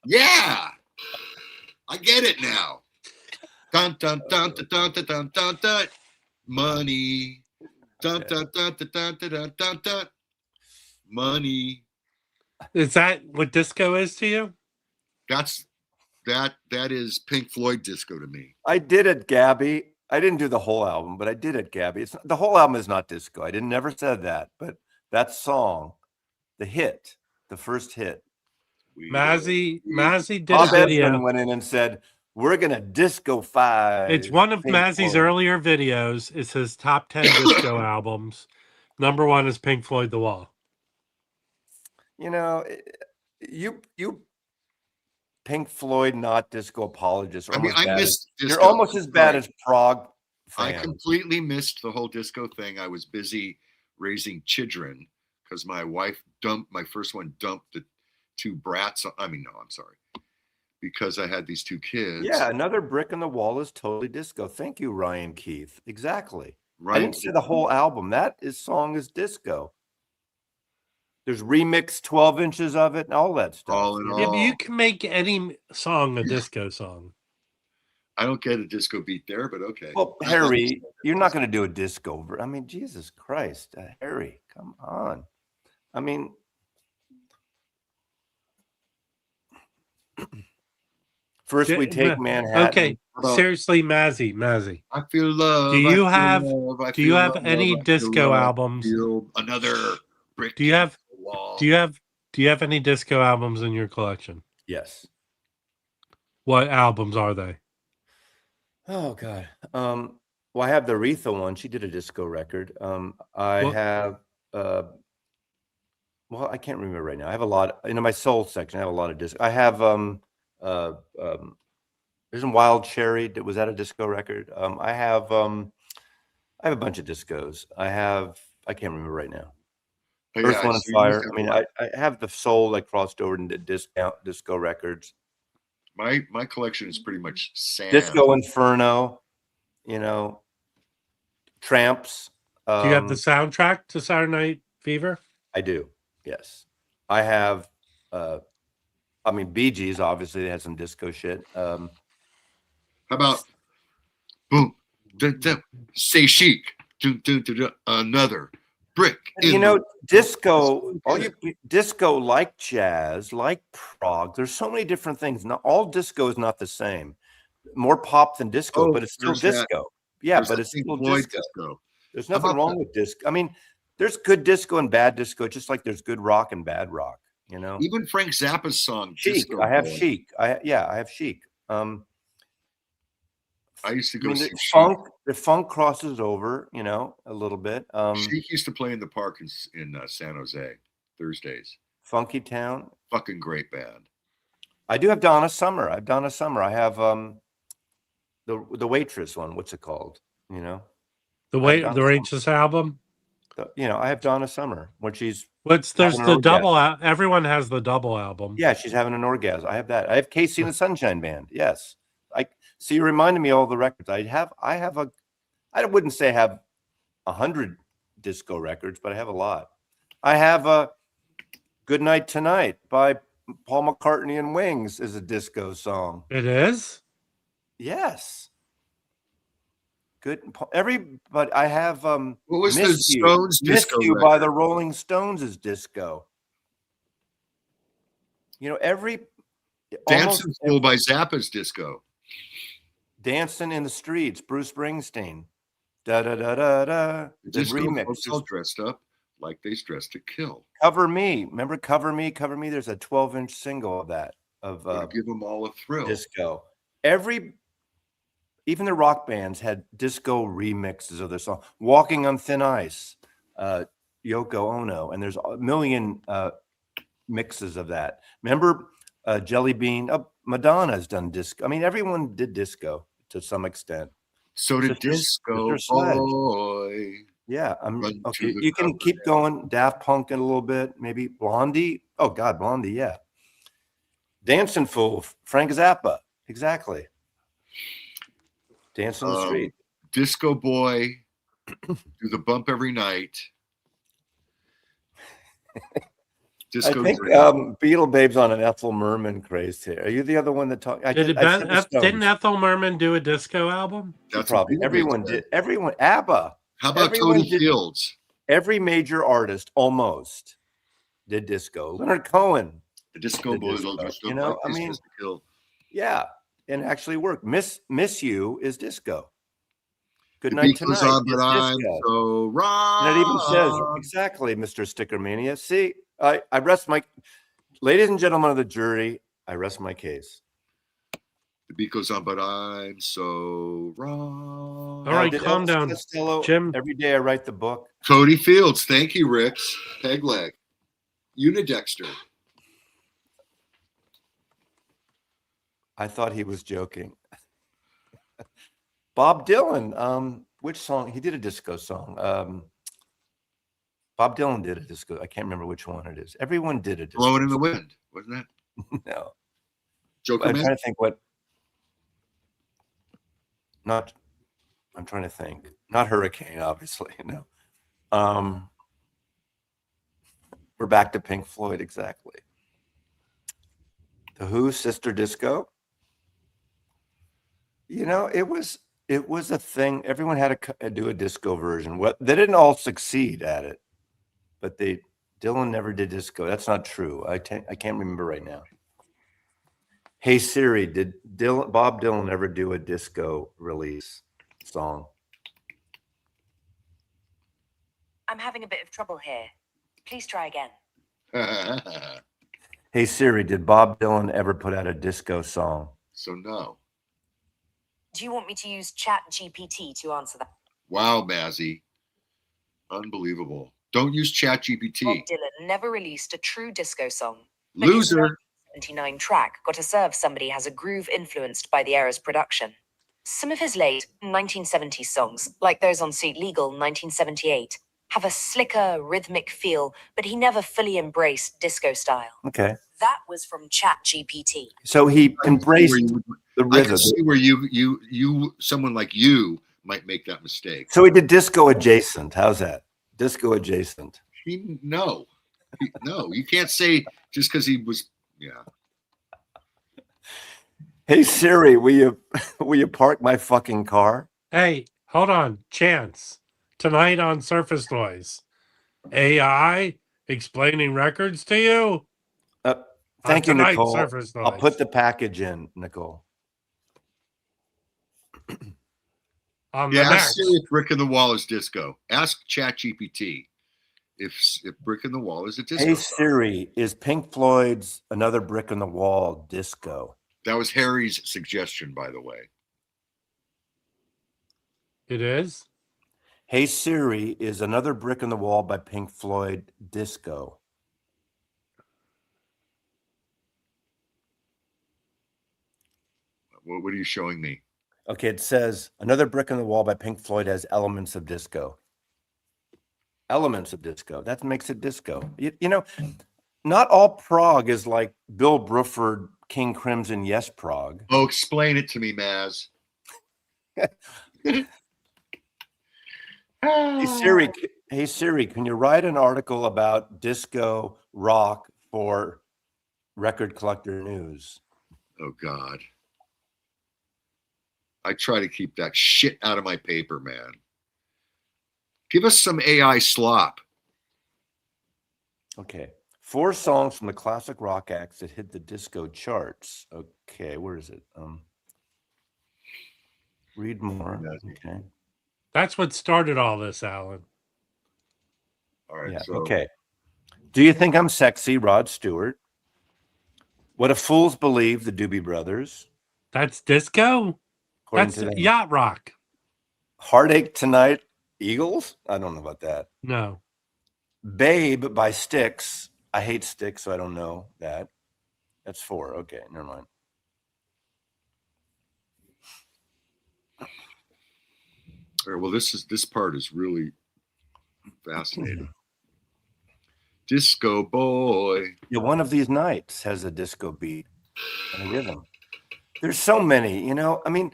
Yeah, I get it now. Dun dun dun dun dun dun dun dun dun. Money. Dun dun dun dun dun dun dun dun. Money. Is that what disco is to you? That is Pink Floyd disco to me. I did it, Gabby. I didn't do the whole album, but I did it, Gabby. The whole album is not disco. I never said that, but that song, the first hit. Mazzy did Bob a video. Ezrin went in and said, "We're gonna disco-fy." It's one of Pink Mazzy's Floyd. earlier videos. It says top 10 disco albums. Number 1 is Pink Floyd The Wall. You Pink Floyd not disco apologists. I mean, I missed disco. You're almost as bad as prog I fan. completely missed the whole disco thing. I was busy raising children because my wife my first one dumped the two brats. I mean, no, I'm sorry. Because I had these two kids. Yeah, another brick in the wall is totally disco. Thank you, Ryan Keith. Exactly. Right. I didn't say the whole album. Song is disco. There's remixed 12 inches of it and all that stuff. All in all. Yeah, but you can make any song a disco song. I don't get a disco beat there, but okay. Well, Harry, you're not going to do a disco. I mean, Jesus Christ, Harry, come on. I mean, First we take Manhattan. Okay, seriously, Mazzy. I feel love. Do you I feel have love, I do you feel have love, any I feel disco love, I albums? feel another brick. Do you have in the wall. do you have any disco albums in your collection? Yes. What albums are they? Oh God. Well, I have the Aretha one. She did a disco record. I What- have well, I can't remember right now. I have a lot in my soul section. I have a lot of disco. I have there's some Wild Cherry. Was that a disco record? I have a bunch of discos. I can't remember right now. Oh, Earth, yeah, Wind, and so you Fire. used to I have mean, a lot. I have the soul that crossed over into disco records. My collection is pretty much Sam. Disco Inferno, Tramps. Do you have the soundtrack to Saturday Night Fever? I do. Yes. I have, Bee Gees, obviously they had some disco shit. How about boom, dun, dun, say chic, dun, dun, dun, dun, another brick. Disco, disco like jazz, like prog. There's so many different things. Not all disco is not the same. More pop than disco, but it's still disco. Yeah, but it's still disco. There's nothing wrong with disco. I mean, there's good disco and bad disco, just like there's good rock and bad rock. Even Frank Zappa's song, Chic. Disco I have Boy. Chic. I have Chic. I used to go see the funk crosses over, a little bit. Chic used to play in the park in San Jose Thursdays. Funky Town. Fucking great band. I do have Donna Summer. I have Donna Summer. I have the Waitress one. What's it called? The Waitress album. I have Donna Summer when she's. There's the double. Everyone has the double album. Yeah, she's having an orgasm. I have that. I have Casey and the Sunshine Band. Yes, so you reminded me of all the records. I wouldn't say I have 100 disco records, but I have a lot. I have a "Good Night Tonight" by Paul McCartney and Wings is a disco song. It is. Yes. Good. But I have what was the Miss Stones You, disco Miss You record? by the Rolling Stones is disco. Dancing Fool by Zappa's disco. Dancing in the Streets, Bruce Springsteen. Da da da da da. The Disco remix. folks all dressed up like they dressed to kill. Cover Me. Remember Cover Me? Cover Me. There's a 12-inch single of that. Give them all a thrill. Disco. Even the rock bands had disco remixes of their song. Walking on Thin Ice, Yoko Ono, and there's a million mixes of that. Remember Jelly Bean? Madonna's done disco. I mean, everyone did disco to some extent. So did Disco Boy. Yeah, okay. You can keep going. Daft Punk in a little bit, maybe Blondie. Oh God, Blondie, yeah. Dancing Fool, Frank Zappa, exactly. Dance on the Street. Disco Boy, do the bump every night. Disco. I think Beetle Babe's on an Ethel Merman craze here. Are you the other one that talked? Didn't Ethel Merman do a disco album? That's probably everyone did. Everyone, ABBA. How about Tony Fields? Every major artist almost did disco. Leonard Cohen. The Disco Boys all just yeah, and actually worked. Miss You is disco. Good Night Tonight. I'm so wrong. And it even says exactly, Mr. Sticker Mania. See, I rest my, ladies and gentlemen of the jury, I rest my case. The beat goes on, but I'm so wrong. All right, calm down, Jim. Every day I write the book. Cody Fields, thank you, Ricks. Peg leg. Unidexter. I thought he was joking. Bob Dylan, which song? He did a disco song. Bob Dylan did a disco. I can't remember which one it is. Everyone did a disco. Blowing in the Wind, wasn't that? No. Joker I'm Man? trying to think what. I'm trying to think. Not Hurricane, obviously. No. We're back to Pink Floyd, exactly. The Who, Sister Disco. It was a thing. Everyone had to do a disco version. They didn't all succeed at it, but Dylan never did disco. That's not true. I can't remember right now. Hey Siri, did Bob Dylan ever do a disco release song? I'm having a bit of trouble here. Please try again. Hey Siri, did Bob Dylan ever put out a disco song? So no. Do you want me to use Chat GPT to answer that? Wow, Mazzy. Unbelievable. Don't use Chat Bob GPT. Dylan never released a true disco song. Loser. 79 track Gotta Serve Somebody has a groove influenced by the era's production. Some of his late 1970s songs, like those on Suit Legal 1978, have a slicker, rhythmic feel, but he never fully embraced disco style. Okay. That was from Chat GPT. So he embraced the I rhythm. can see where you someone like you might make that mistake. So he did disco adjacent. How's that? Disco adjacent. No, you can't say just because he was. Yeah. Hey Siri, will you park my fucking car? Hey, hold on. Chance. Tonight on Surface Noise. AI explaining records to you? Thank you, Tonight, Nicole. Surface Noise. I'll put the package in, Nicole. on Yeah, the ask next. Siri if Brick in the Wall is disco. Ask ChatGPT if Brick in the Wall is a disco. Hey song. Siri, is Pink Floyd's Another Brick in the Wall disco? That was Harry's suggestion, by the way. It is? Hey Siri, is Another Brick in the Wall by Pink Floyd disco? What are you showing me? Okay, it says Another Brick in the Wall by Pink Floyd has elements of disco. Elements of disco. That makes it disco. You know, not all prog is like Bill Bruford, King Crimson, Yes Prog. Oh, explain it to me, Maz. Hey Siri, can you write an article about disco rock for Record Collector News? Oh God. I try to keep that shit out of my paper, man. Give us some AI slop. Okay. 4 songs from the classic rock acts that hit the disco charts. Okay, where is it? Read more. Okay. That's what started all this, Alan. All right. Yeah. So Okay. Do you think I'm sexy, Rod Stewart? What if fools believe, the Doobie Brothers? That's disco? According That's to them. yacht rock. Heartache Tonight, Eagles? I don't know about that. No. Babe by Styx. I hate Styx, so I don't know that. That's 4. Okay, never mind. all right, well, this part is really fascinating. Disco boy. Yeah, One of These Nights has a disco beat and a rhythm. There's so many, you know. I mean,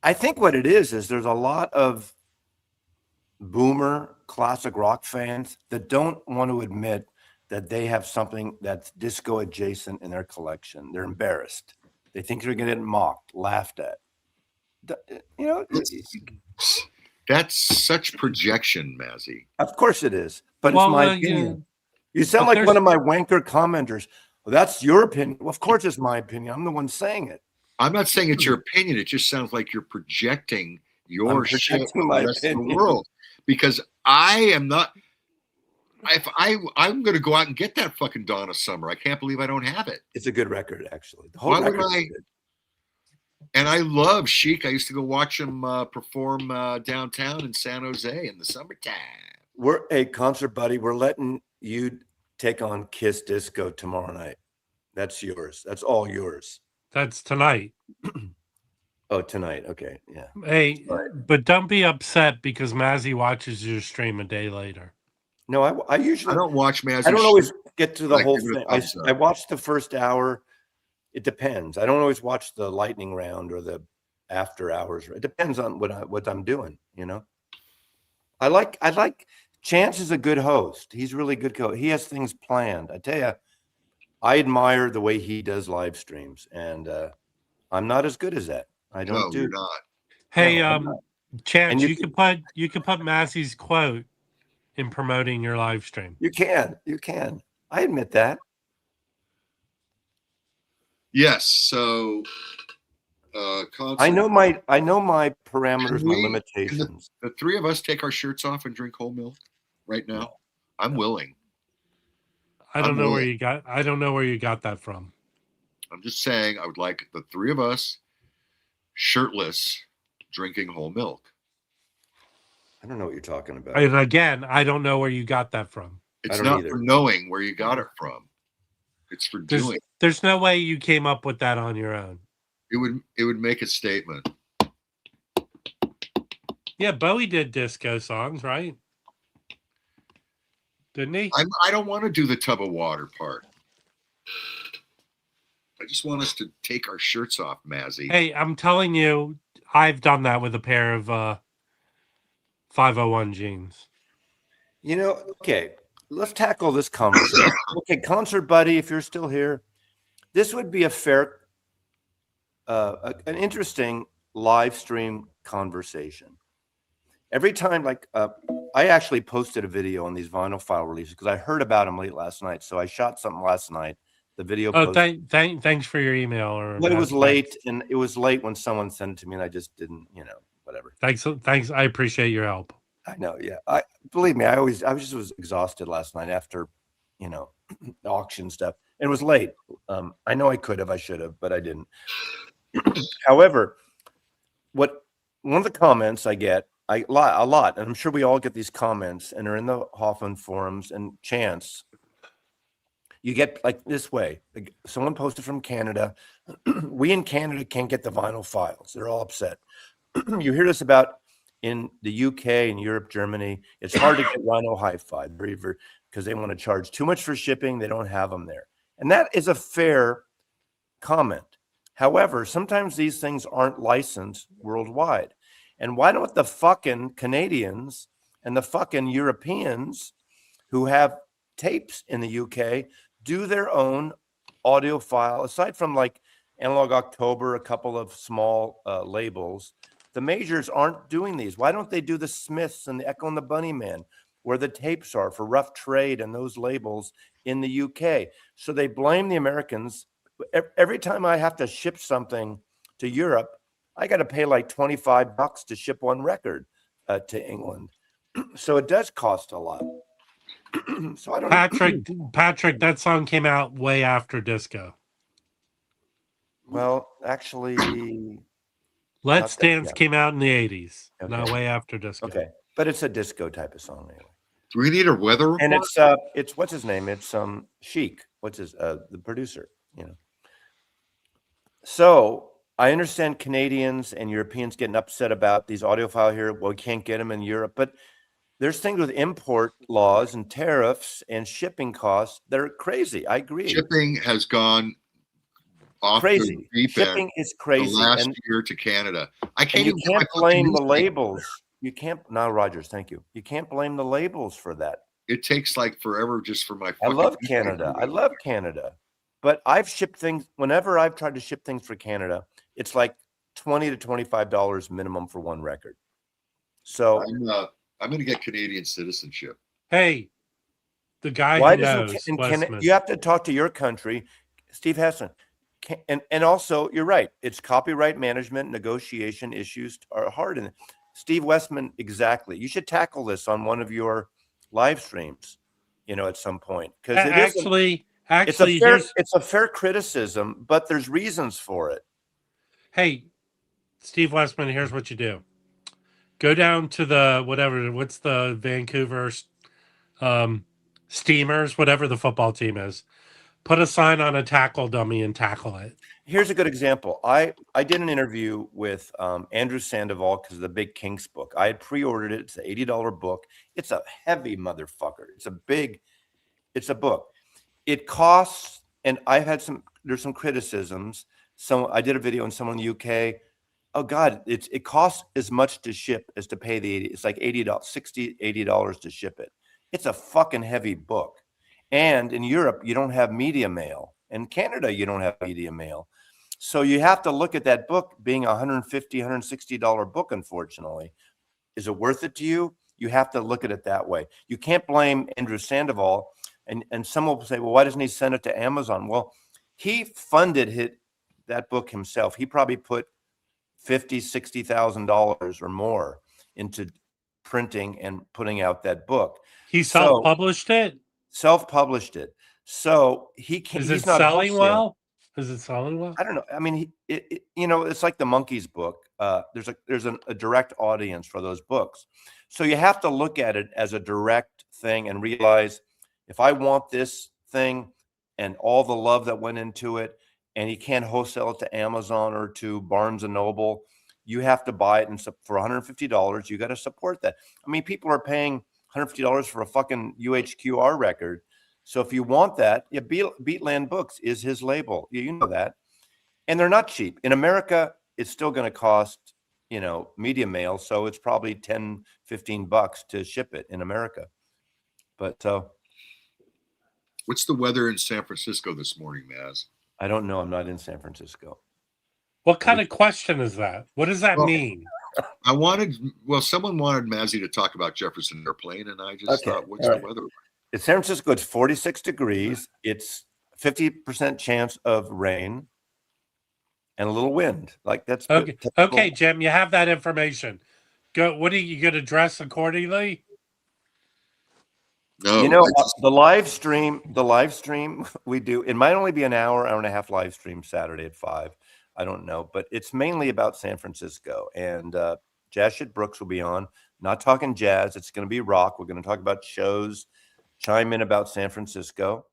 I think what it is there's a lot of boomer classic rock fans that don't want to admit that they have something that's disco adjacent in their collection. They're embarrassed. They think they're going to get mocked, laughed at. You know, That's such projection, Mazzy. of course it is, but Well, it's my yeah. opinion. You sound But like one of my wanker commenters. Well, that's your opinion. Well, of course it's my opinion. I'm the one saying it. I'm not saying it's your opinion. It just sounds like you're projecting your shit projecting on my the rest of the opinion. world. Because I am not. If I'm going to go out and get that fucking Donna Summer. I can't believe I don't have it. It's a good record, actually. The whole Why would record's I- good. And I love Chic. I used to go watch him perform downtown in San Jose in the summertime. We're a concert, buddy. We're letting you take on Kiss Disco tomorrow night. That's yours. That's all yours. That's tonight. Oh, tonight. Okay. Yeah. Hey, Right. but don't be upset because Mazzy watches your stream a day later. No, I usually I don't watch Mazzy. I don't always get to the I whole give it a thing. thumbs up. I watch the first hour. It depends. I don't always watch the lightning round or the after hours. It depends on what I'm doing, you know. I like Chance is a good host. He's really good he has things planned. I tell you, I admire the way he does live streams, and I'm not as good as that. I don't No, do. you're not. Hey, No, I'm not. Chance, And you could put Mazzy's quote in promoting your live stream. You can. I admit that. Yes. So, I know my parameters, Can my we- limitations. the three of us take our shirts off and drink whole milk right now. I'm willing. I don't I'm know where willing. you got. I don't know where you got that from. I'm just saying I would like the three of us shirtless drinking whole milk. I don't know what you're talking about. And again, I don't know where you got that from. It's don't not either. for knowing where you got it from. It's for There's, doing. there's no way you came up with that on your own. It would make a statement. Yeah, Bowie did disco songs, right? Didn't he? I don't want to do the tub of water part. I just want us to take our shirts off, Mazzy. Hey, I'm telling you, I've done that with a pair of 501 jeans. You know, okay, let's tackle this conversation. Okay, Concert Buddy, if you're still here, this would be a fair, an interesting live stream conversation. Every time, like, I actually posted a video on these vinyl file releases because I heard about them late last night. So I shot something last night. The video. Oh, thanks for your email. Or But it was late, and it was late when someone sent it to me, and I just didn't, whatever. Thanks. I appreciate your help. I know, yeah. I believe me, I was exhausted last night after, auction stuff. It was late. I know I should have, but I didn't. However, one of the comments I get, a lot, and I'm sure we all get these comments, and are in the Hoffman forums, and Chance, you get like this way. Like, someone posted from Canada. We in Canada can't get the vinyl files. They're all upset. You hear this about in the UK and Europe, Germany. It's hard to get vinyl hi-fi because they want to charge too much for shipping. They don't have them there. And that is a fair comment. However, sometimes these things aren't licensed worldwide. And why don't the fucking Canadians and the fucking Europeans who have tapes in the UK do their own audio file, aside from like Analog October, a couple of small labels? The majors aren't doing these. Why don't they do the Smiths and the Echo and the Bunnyman, where the tapes are for Rough Trade and those labels in the UK? So they blame the Americans. Every time I have to ship something to Europe, I got to pay like $25 to ship one record to England. So it does cost a lot. So I don't. Patrick, that song came out way after disco. Well, actually, Let's Dance came out in the 80s, not Okay. way after disco. Okay, but it's a disco type of song anyway. Do we need a weather report? And it's what's his name? It's Chic. What's his the producer? So I understand Canadians and Europeans getting upset about these audiophile here. Well, we can't get them in Europe, but there's things with import laws and tariffs and shipping costs that are crazy. I agree. Shipping has gone off Crazy. the deep Shipping end is the crazy. last And, year to Canada. I and can't you even get my can't fucking blame the newspaper. labels. You can't. No, Rogers, thank you. You can't blame the labels for that. It takes like forever just for my I fucking love newspaper Canada. to I get love here. Canada. But I've shipped things, whenever I've tried to ship things for Canada, it's like $20 to $25 minimum for one record. So I'm going to get Canadian citizenship. Hey, the guy why who knows, Westman. you have to talk to your country, Steve Hesson. And also, you're right. It's copyright management, negotiation issues are hard. And Steve Westman, exactly. You should tackle this on one of your live streams, at some point. Because it's a fair criticism, but there's reasons for it. Hey, Steve Westman, here's what you do. Go down to what's the Vancouver Steamers, whatever the football team is. Put a sign on a tackle dummy and tackle it. Here's a good example. I did an interview with Andrew Sandoval because of the Big Kinks book. I had pre-ordered it. It's an $80 book. It's a heavy motherfucker. It's a book. It costs, and there's some criticisms. So I did a video on someone in the UK. Oh God, it costs as much to ship as to pay it's like $80 to ship it. It's a fucking heavy book. And in Europe, you don't have media mail. In Canada, you don't have media mail. So you have to look at that book being a $150, $160 book, unfortunately. Is it worth it to you? You have to look at it that way. You can't blame Andrew Sandoval. And someone will say, well, why doesn't he send it to Amazon? Well, he funded that book himself. He probably put $50,000-$60,000 or more into printing and putting out that book. He So self-published it. Self-published it. So he can't. Is it He's not selling wholesale. well? Is it selling well? I don't know. I mean, it's like the Monkeys book. There's a direct audience for those books. So you have to look at it as a direct thing and realize, if I want this thing and all the love that went into it, and you can't wholesale it to Amazon or to Barnes and Noble, you have to buy it, and for $150, you got to support that. I mean, people are paying $150 for a fucking UHQR record. So if you want that, yeah, Beatland Books is his label. You know that. And they're not cheap. In America, it's still going to cost, media mail. So it's probably $10, $15 to ship it in America. But what's the weather in San Francisco this morning, Maz? I don't know. I'm not in San Francisco. What kind of question is that? What does that mean? Someone wanted Mazzy to talk about Jefferson Airplane, and I just thought, what's the weather? In San Francisco, it's 46 degrees. It's 50% chance of rain and a little wind. Like, that's okay. Okay, Jim, you have that information. Go. What are you going to dress accordingly? No, the live stream we do, it might only be an hour and a half live stream Saturday at 5. I don't know, but it's mainly about San Francisco, and Jazz Shit Brooks will be on. Not talking jazz. It's going to be rock. We're going to talk about shows, chime in about San Francisco.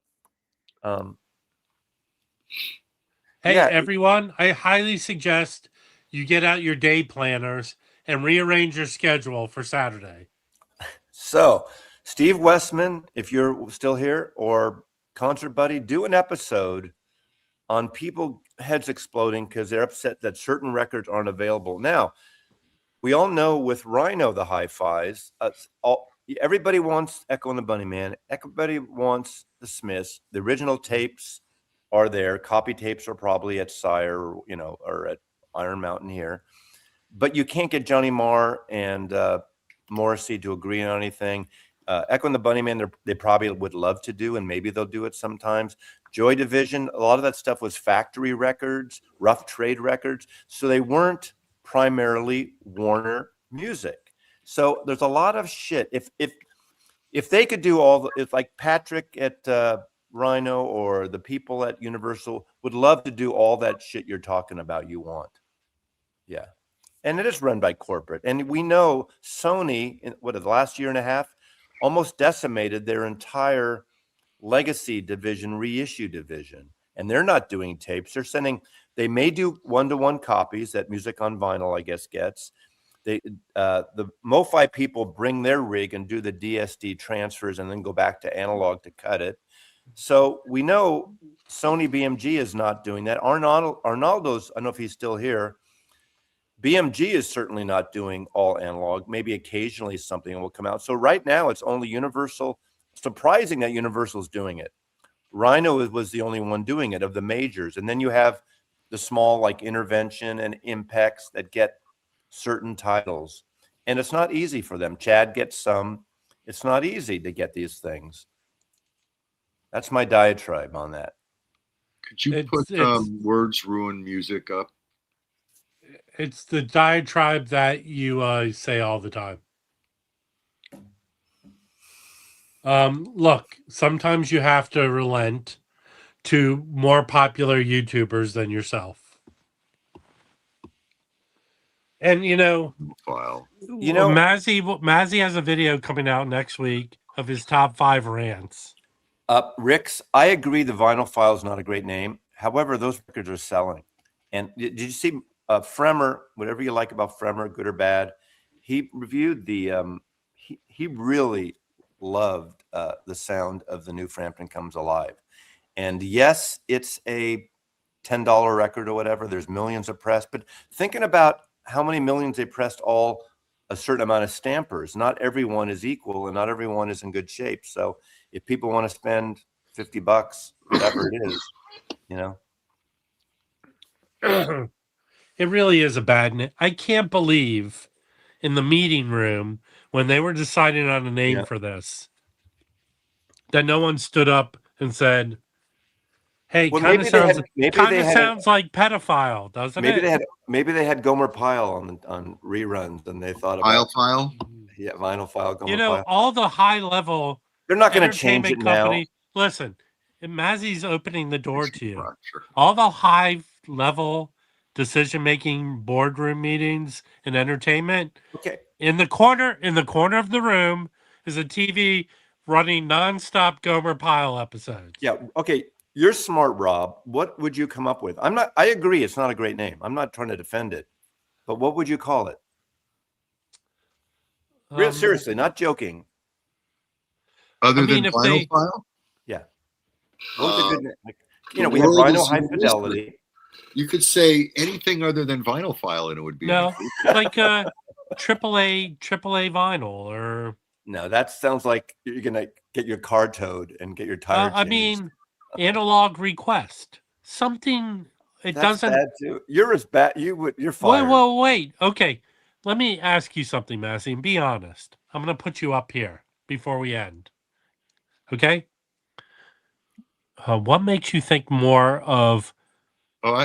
Hey, everyone, I highly suggest you get out your day planners and rearrange your schedule for Saturday. So, Steve Westman, if you're still here, or Concert Buddy, do an episode on people heads exploding because they're upset that certain records aren't available. Now, we all know with Rhino, the hi-fis, everybody wants Echo and the Bunnyman. Everybody wants the Smiths. The original tapes are there. Copy tapes are probably at Sire, or at Iron Mountain here. But you can't get Johnny Marr and Morrissey to agree on anything. Echo and the Bunnymen, they probably would love to do, and maybe they'll do it sometimes. Joy Division, a lot of that stuff was factory records, rough trade records. So they weren't primarily Warner music. So there's a lot of shit. If they could do if like Patrick at Rhino or the people at Universal would love to do all that shit you're talking about, you want. Yeah. And it is run by corporate. And we know Sony, in the last year and a half, almost decimated their entire legacy division, reissue division. And they're not doing tapes. They may do one-to-one copies that Music on Vinyl, I guess, gets. The MoFi people bring their rig and do the DSD transfers and then go back to analog to cut it. So we know Sony BMG is not doing that. Arnaldo's, I don't know if he's still here. BMG is certainly not doing all analog. Maybe occasionally something will come out. So right now it's only Universal. Surprising that Universal's doing it. Rhino was the only one doing it of the majors. And then you have the small like Intervention and Impex that get certain titles. And it's not easy for them. Chad gets some. It's not easy to get these things. That's my diatribe on that. Could you put Words Ruin Music up? It's the diatribe that you say all the time. Look, sometimes you have to relent to more popular YouTubers than yourself. And Mazzy has a video coming out next week of his top 5 rants. Rick's, I agree the Vinyl File is not a great name. However, those records are selling. And did you see Fremer, whatever you like about Fremer, good or bad, he reviewed he really loved the sound of the new Frampton Comes Alive. And yes, it's a $10 record or whatever. There's millions of press, but thinking about how many millions they pressed all a certain amount of stampers, not everyone is equal and not everyone is in good shape. So if people want to spend $50, whatever it is, It really is a bad. I can't believe in the meeting room when they were deciding on a name for this, that no one stood up and said, Hey, Well, kind of sounds they had sounds like pedophile, doesn't it? maybe they had Gomer Pyle on reruns, and they thought about File. yeah, Vinyl File, Gomer You know, Pyle. all the high level They're not going to change it entertainment now. company. Listen, Mazzy's opening the door to you. Sure. All the high level decision making boardroom meetings and entertainment. Okay. In the corner of the room is a TV running nonstop Gomer Pyle episodes. Yeah. Okay. You're smart, Rob. What would you come up with? I agree. It's not a great name. I'm not trying to defend it, but what would you call it? Real seriously, not joking. Other I mean, than if Vinyl they- File? Yeah. What was a good name? Like, The we have world Vinyl is High your Fidelity. You could say anything other than Vinyl File, and it would be No, like AAA vinyl or No, that sounds like you're gonna get your car towed and get your tire changed. I mean, analog request. Something it That's doesn't. bad too. You're as bad. You're fired. Wait. Okay, let me ask you something, Massey, and be honest. I'm gonna put you up here before we end. Okay. What makes you think more of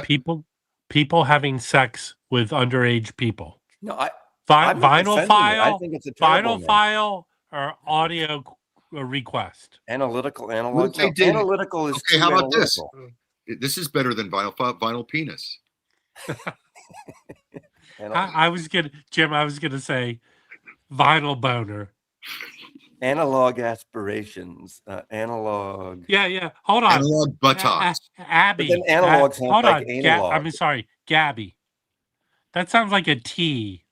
people having sex with underage people? No, I'm not Vinyl defending it. file. I think it's a terrible Vinyl name. file or audio request. Analytical analog. What if they No, did- analytical is Okay, too how about this? analytical. This is better than Vinyl File, Vinyl Penis. I was gonna say vinyl boner. Analog aspirations. Analog. Yeah. Hold on. Analog buttocks. Abby. But then analog sounds hold like on. analog. I'm sorry, Gabby. That sounds like a T.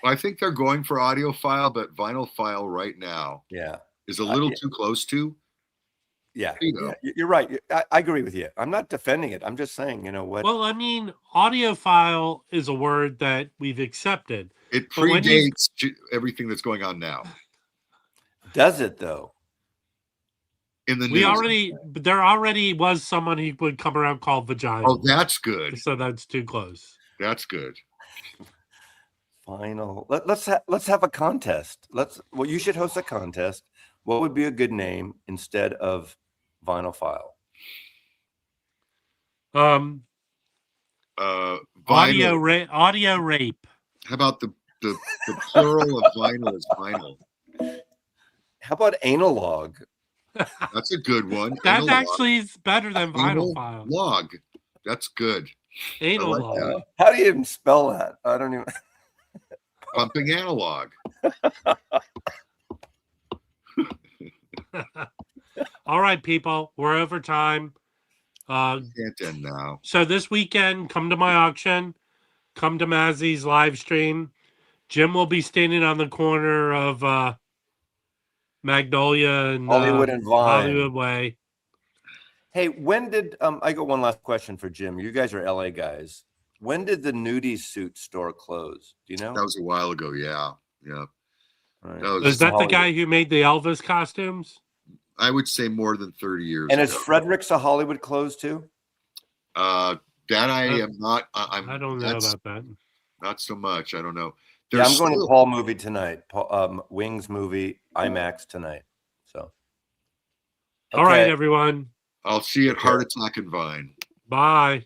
Well, I think they're going for audio file, but Vinyl File right now Yeah. is a little yeah. too close to. Yeah. You know. Yeah. You're right. I agree with you. I'm not defending it. I'm just saying, you know what? Well, I mean, audiophile is a word that we've accepted. It But when you- predates everything that's going on now. Does it though? In the news. There already was someone who would come around called vagina. Oh, that's good. So that's too close. That's good. Final. Let's have a contest. You should host a contest. What would be a good name instead of Vinyl File? Vinyl. Audio rape. How about the plural of vinyl is vinyl? How about analog? That's a good one. That Analog. actually is better than vinyl file. Log. That's good. Anal I like log. that. How do you even spell that? I don't even. Pumping analog. All right, people, we're over time. Can't end now. So this weekend, come to my auction. Come to Mazzy's live stream. Jim will be standing on the corner of Magnolia and Hollywood and Vine. Hollywood Way. Hey, when did I got one last question for Jim? You guys are LA guys. When did the nudie suit store close? Do you know? That was a while ago. Yeah. Right. That was- Is that the Hollywood. guy who made the Elvis costumes? I would say more than 30 years And ago. is Frederick's a Hollywood closed too? That I am not. I don't know about that. Not so much. I don't know. Yeah, I'm There's going to still- Paul movie tonight. Wings movie IMAX tonight. So. All right, Okay. everyone. I'll see you at Heart Attack and Vine. Bye.